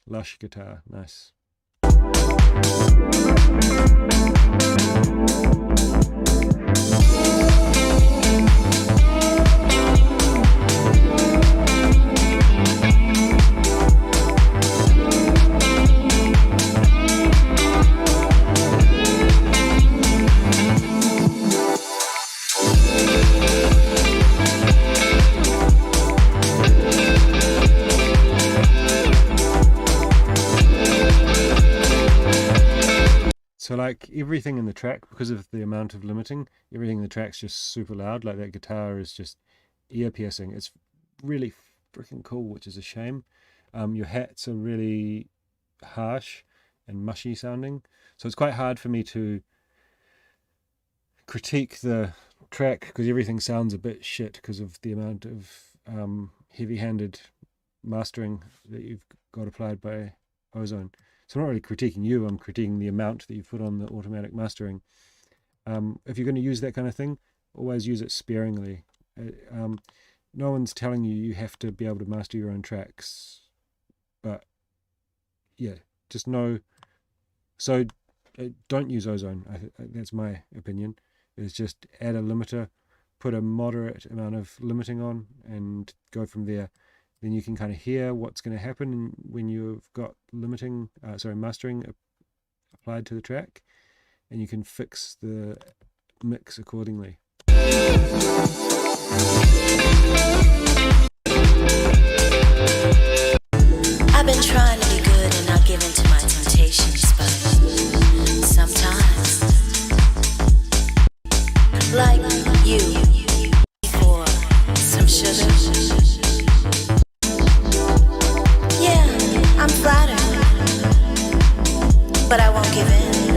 Lush guitar, nice. like everything in the track, because of the amount of limiting, everything in the track's just super loud. Like that guitar is just ear piercing. It's really freaking cool, which is a shame. Your hats are really harsh and mushy sounding, so it's quite hard for me to critique the track because everything sounds a bit shit because of the amount of heavy-handed mastering that you've got applied by Ozone. So I'm not really critiquing you, I'm critiquing the amount that you put on the automatic mastering. If you're going to use that kind of thing, always use it sparingly. No one's telling you have to be able to master your own tracks, but yeah, just know. So don't use Ozone. That's my opinion. Is just add a limiter, put a moderate amount of limiting on, and go from there. Then you can kind of hear what's going to happen when you've got mastering applied to the track, and you can fix the mix accordingly. I've been trying to be good and not give in to my temptations, but sometimes, like you, for some sugar. Yeah, I'm flattered, but I won't give in,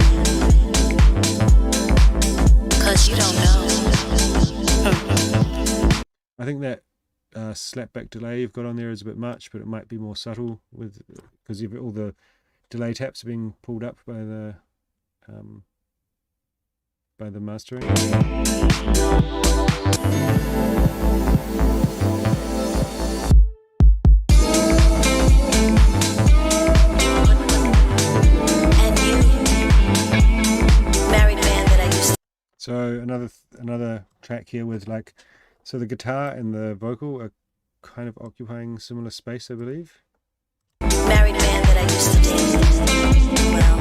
'cause you don't know. I think that slapback delay you've got on there is a bit much, but it might be more subtle with because all the delay taps are being pulled up by the mastering. So another track here with so the guitar and the vocal are kind of occupying similar space, I believe. Married man that I used to date. Well,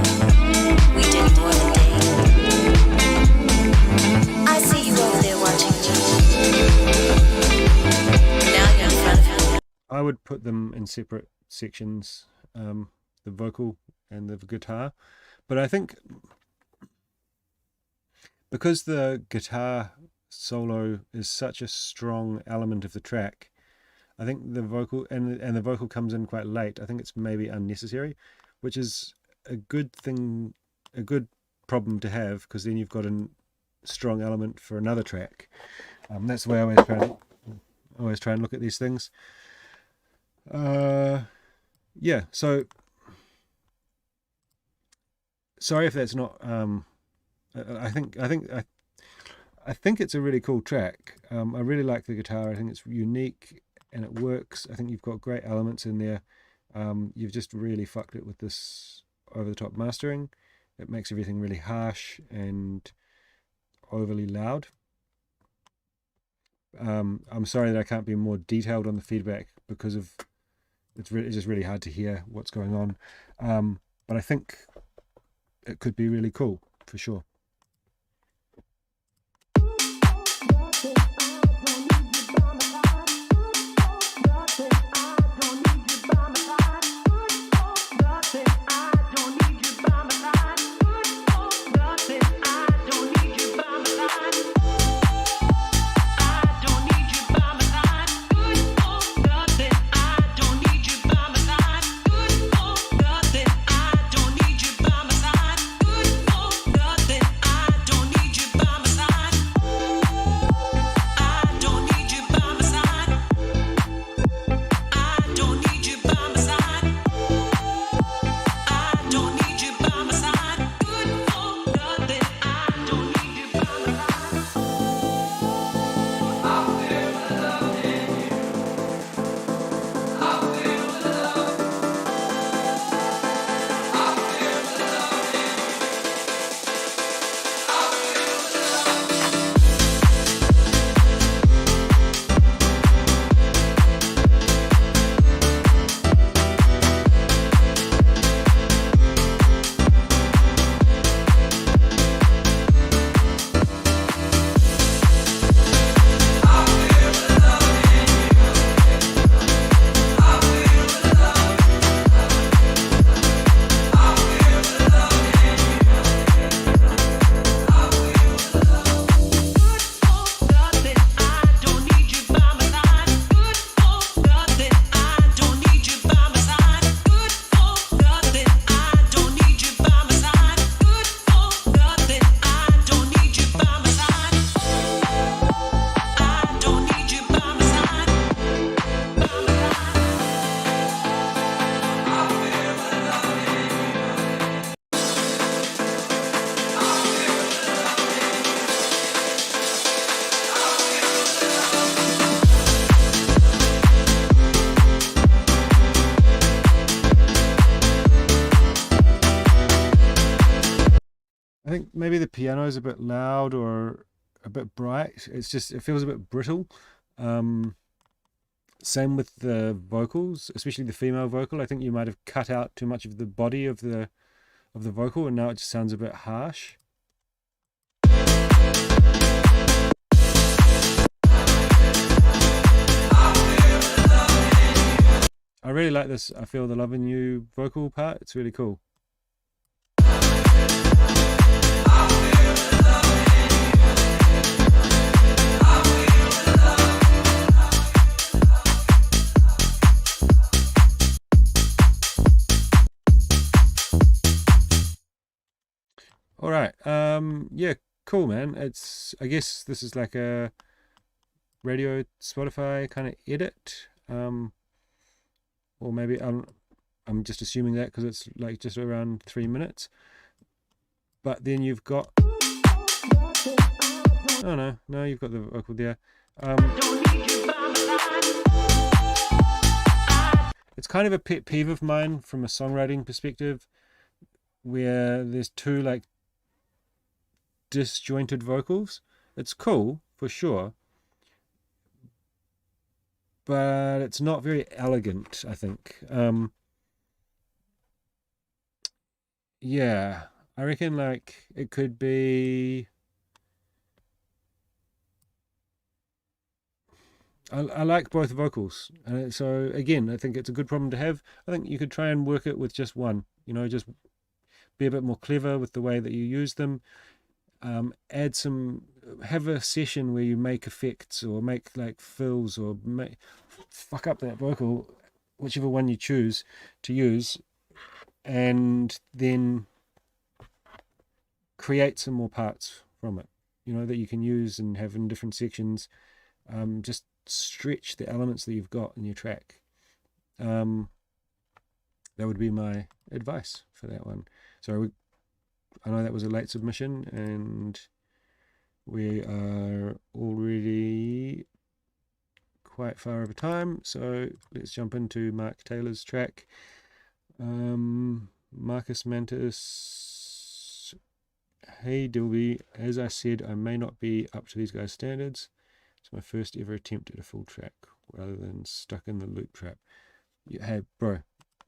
we did more than date. I see you over there watching me. Now you're in front of me. I would put them in separate sections, the vocal and the guitar, but I think because the guitar solo is such a strong element of the track, I think the vocal and the vocal comes in quite late. I think it's maybe unnecessary, which is a good thing, a good problem to have, because then you've got a strong element for another track. That's the way I always try and look at these things. Yeah, so sorry if that's not I think it's a really cool track. I really like the guitar. I think it's unique and it works. I think you've got great elements in there. You've just really fucked it with this over-the-top mastering. It makes everything really harsh and overly loud. I'm sorry that I can't be more detailed on the feedback because it's just really hard to hear what's going on. But I think it could be really cool for sure. Nothing. maybe the piano is a bit loud or a bit bright. It's just, it feels a bit brittle. Same with the vocals, especially the female vocal. I think you might have cut out too much of the body of the vocal, and now it just sounds a bit harsh. I really like this I Feel the Love in You vocal part. It's really cool. All right. Yeah, cool, man. It's, I guess this is like a radio Spotify kind of edit. Or maybe I'm just assuming that because it's like just around 3 minutes. But then you've got, oh no, you've got the vocal there. It's kind of a pet peeve of mine from a songwriting perspective, where there's two like disjointed vocals. It's cool for sure, but it's not very elegant, I think. Yeah, I reckon like it could be, I like both vocals, so again, I think it's a good problem to have. I think you could try and work it with just one, you know, just be a bit more clever with the way that you use them. Add some, have a session where you make effects or make like fills or fuck up that vocal, whichever one you choose to use, and then create some more parts from it, you know, that you can use and have in different sections. Just stretch the elements that you've got in your track. That would be my advice for that one. So I know that was a late submission, and we are already quite far over time, so let's jump into Mark Taylor's track. Marcus Mantis. Hey Dilby, as I said, I may not be up to these guys' standards. It's my first ever attempt at a full track rather than stuck in the loop trap. Hey bro,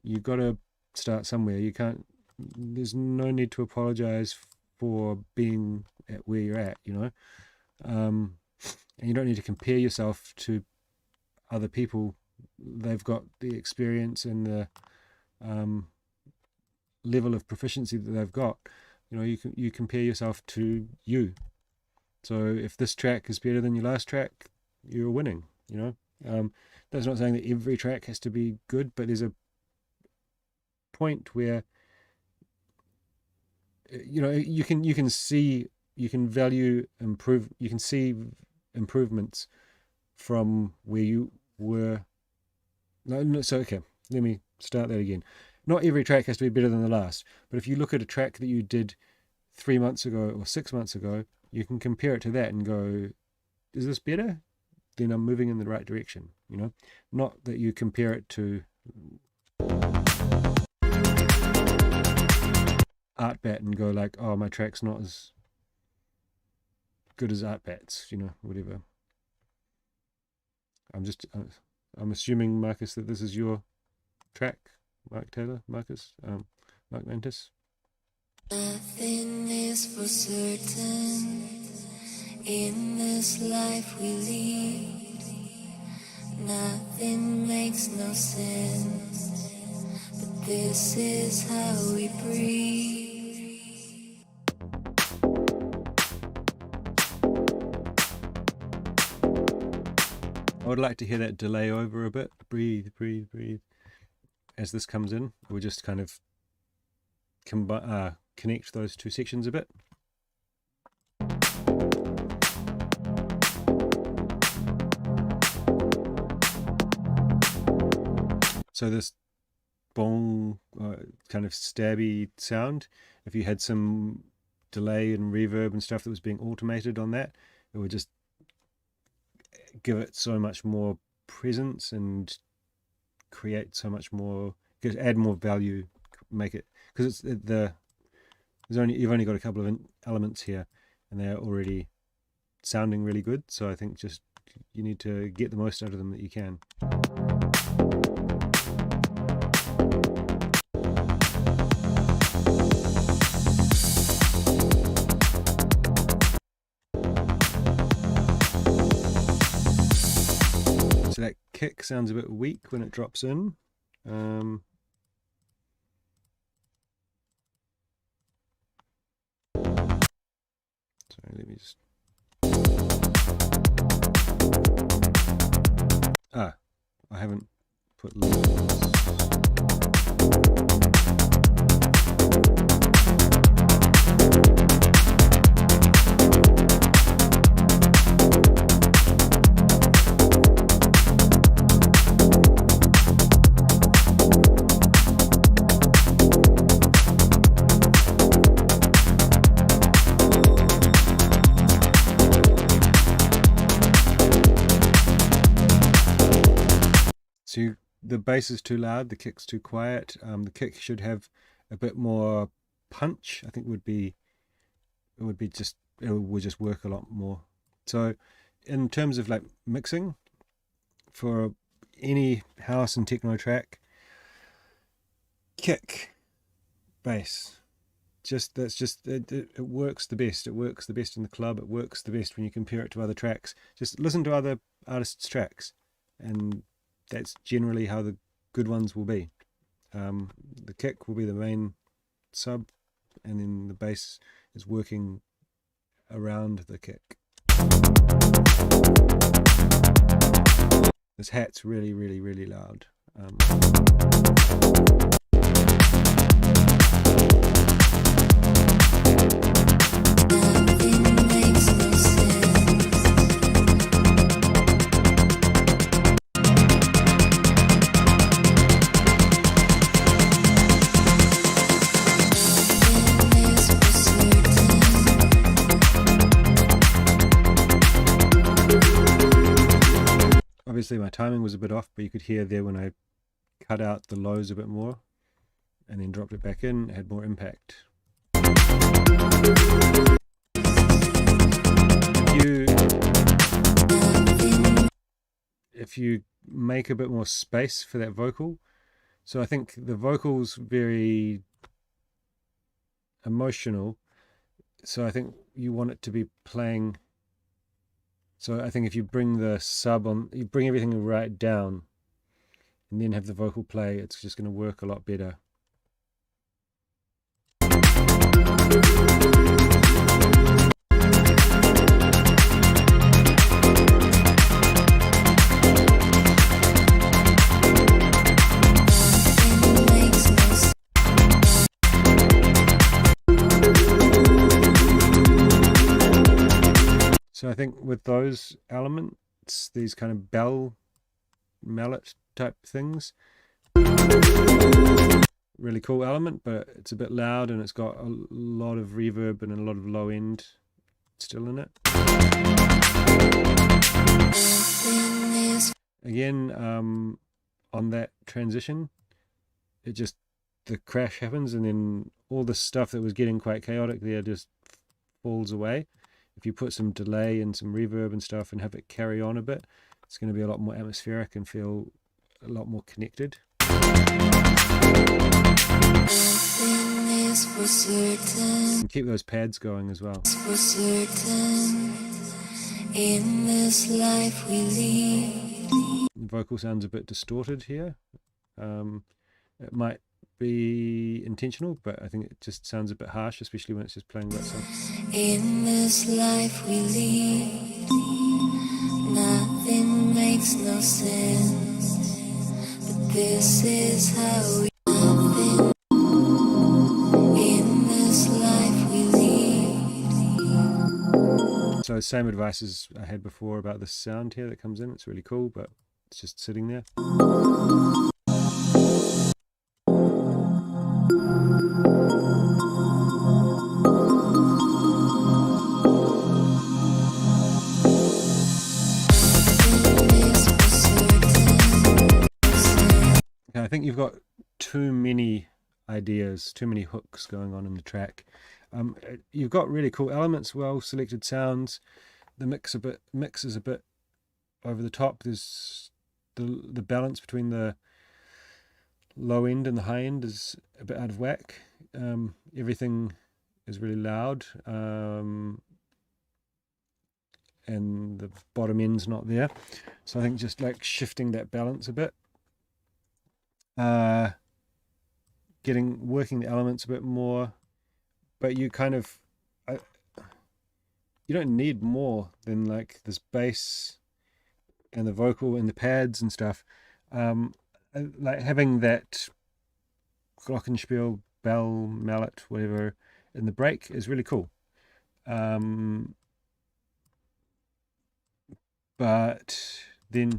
you gotta start somewhere. You can't, there's no need to apologize for being at where you're at, you know. And you don't need to compare yourself to other people. They've got the experience and the level of proficiency that they've got. You know, you compare yourself to you. So if this track is better than your last track, you're winning, you know. That's not saying that every track has to be good, but there's a point where, you know, you can see, you can value improve, you can see improvements from where you were. No, so okay, let me start that again. Not every track has to be better than the last, but if you look at a track that you did 3 months ago or 6 months ago, you can compare it to that and go, is this better? Then I'm moving in the right direction, you know. Not that you compare it to Artbat and go like, oh, my track's not as good as Artbat's, you know, whatever. I'm assuming, Marcus, that this is your track, Mark Taylor, Marcus, Mark Mantis. Nothing is for certain in this life we lead. Nothing makes no sense, but this is how we breathe. I would like to hear that delay over a bit. Breathe, breathe, breathe. As this comes in, we'll just kind of connect those two sections a bit. So this bong kind of stabby sound, if you had some delay and reverb and stuff that was being automated on that, it would just give it so much more presence and create so much more, add more value, make it, because it's you've only got a couple of elements here, and they're already sounding really good. So I think just you need to get the most out of them that you can. So that kick sounds a bit weak when it drops in. Sorry, let me just... I haven't put levels. So the bass is too loud, the kick's too quiet. The kick should have a bit more punch. I think it would just work a lot more. So in terms of like mixing for any house and techno track, kick, bass, it works the best. It works the best in the club. It works the best when you compare it to other tracks. Just listen to other artists' tracks, and that's generally how the good ones will be. The kick will be the main sub, and then the bass is working around the kick. This hat's really, really, really loud. Obviously my timing was a bit off, but you could hear there when I cut out the lows a bit more and then dropped it back in, it had more impact. If you make a bit more space for that vocal, so I think the vocal's very emotional, so I think you want it to be playing. So I think if you bring the sub on, you bring everything right down and then have the vocal play, it's just going to work a lot better. So I think with those elements, these kind of bell mallet type things, really cool element, but it's a bit loud and it's got a lot of reverb and a lot of low end still in it. Again, on that transition, the crash happens, and then all the stuff that was getting quite chaotic there just falls away. If you put some delay and some reverb and stuff and have it carry on a bit, it's going to be a lot more atmospheric and feel a lot more connected. And keep those pads going as well. In this life we lead. The vocal sounds a bit distorted here. It might be intentional, but I think it just sounds a bit harsh, especially when it's just playing that song. In this life we lead, nothing makes no sense, but this is how we live. In this life we lead. So same advice as I had before about the sound here that comes in. It's really cool, but it's just sitting there. I think you've got too many ideas, too many hooks going on in the track. You've got really cool elements, well selected sounds. The mix is a bit over the top. There's the balance between the low end and the high end is a bit out of whack. Everything is really loud, and the bottom end's not there. So I think just like shifting that balance a bit, working the elements a bit more, but you kind of you don't need more than like this bass and the vocal and the pads and stuff. Like having that glockenspiel, bell, mallet, whatever in the break is really cool. But then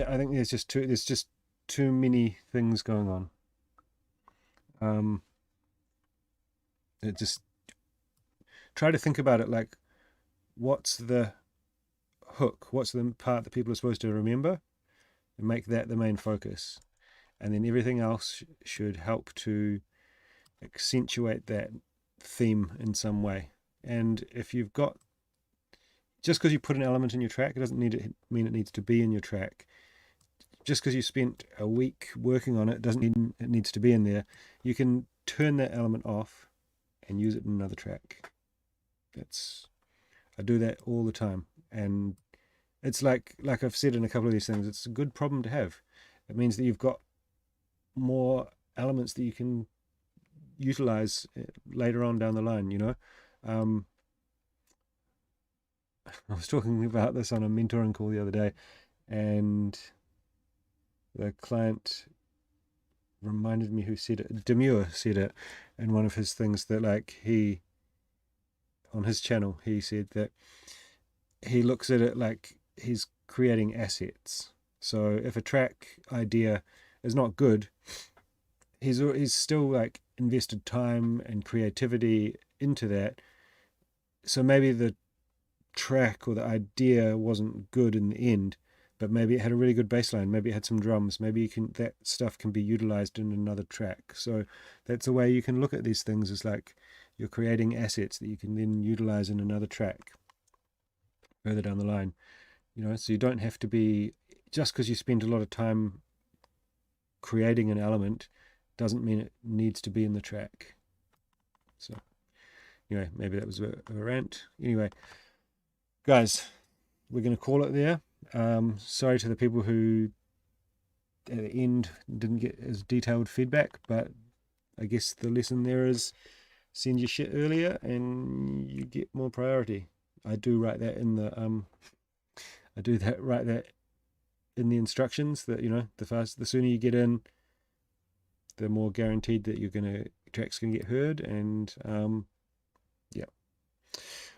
I think there's just too many things going on. It just try to think about it like, what's the hook? What's the part that people are supposed to remember? And make that the main focus. And then everything else should help to accentuate that theme in some way. And if you've got, just because you put an element in your track, it doesn't mean it needs to be in your track. Just because you spent a week working on it doesn't mean it needs to be in there. You can turn that element off and use it in another track. I do that all the time, and it's like I've said in a couple of these things, it's a good problem to have. It means that you've got more elements that you can utilize later on down the line, you know. I was talking about this on a mentoring call the other day, and the client reminded me who said it. Demure said it in one of his things, that like on his channel, he said that he looks at it like he's creating assets. So if a track idea is not good, he's still like invested time and creativity into that. So maybe the track or the idea wasn't good in the end, but maybe it had a really good bass line, maybe it had some drums, maybe that stuff can be utilized in another track. So that's a way you can look at these things, is like you're creating assets that you can then utilize in another track further down the line, you know. So you don't have to be, just because you spend a lot of time creating an element doesn't mean it needs to be in the track. So anyway, maybe that was a rant. Anyway, guys, we're going to call it there. Sorry to the people who at the end didn't get as detailed feedback, but I guess the lesson there is send your shit earlier and you get more priority. I do write that in the write that in the instructions, that, you know, the sooner you get in, the more guaranteed that track's gonna get heard. And yeah.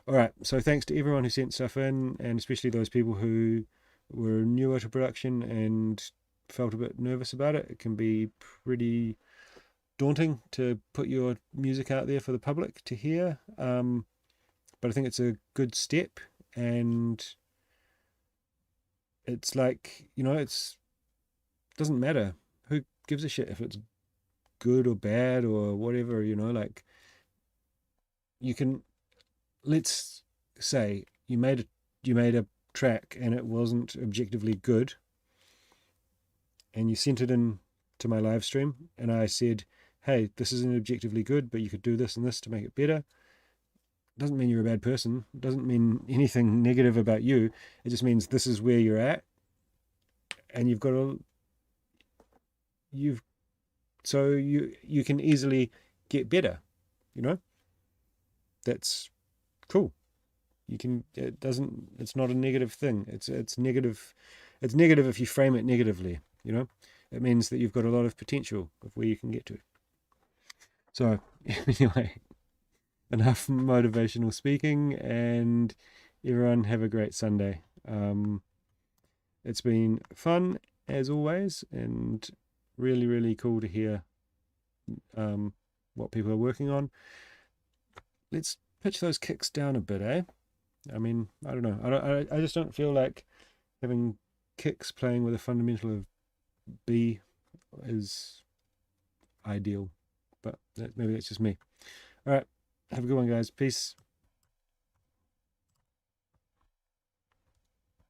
All right, so thanks to everyone who sent stuff in, and especially those people who were newer to production and felt a bit nervous about it. It can be pretty daunting to put your music out there for the public to hear, but I think it's a good step. And it's like, you know, it doesn't matter, who gives a shit if it's good or bad or whatever, you know. Like, you can, let's say you made a track and it wasn't objectively good, and you sent it in to my live stream, and I said, hey, this isn't objectively good, but you could do this and this to make it better. Doesn't mean you're a bad person. Doesn't mean anything negative about you. It just means this is where you're at, and you can easily get better, you know. That's cool. It's not a negative thing. It's negative if you frame it negatively, you know. It means that you've got a lot of potential of where you can get to. So anyway, enough motivational speaking, and everyone have a great Sunday. It's been fun as always, and really, really cool to hear what people are working on. Let's pitch those kicks down a bit, eh? I mean, I don't know. I just don't feel like having kicks playing with a fundamental of B is ideal, but maybe it's just me. All right, have a good one, guys. Peace.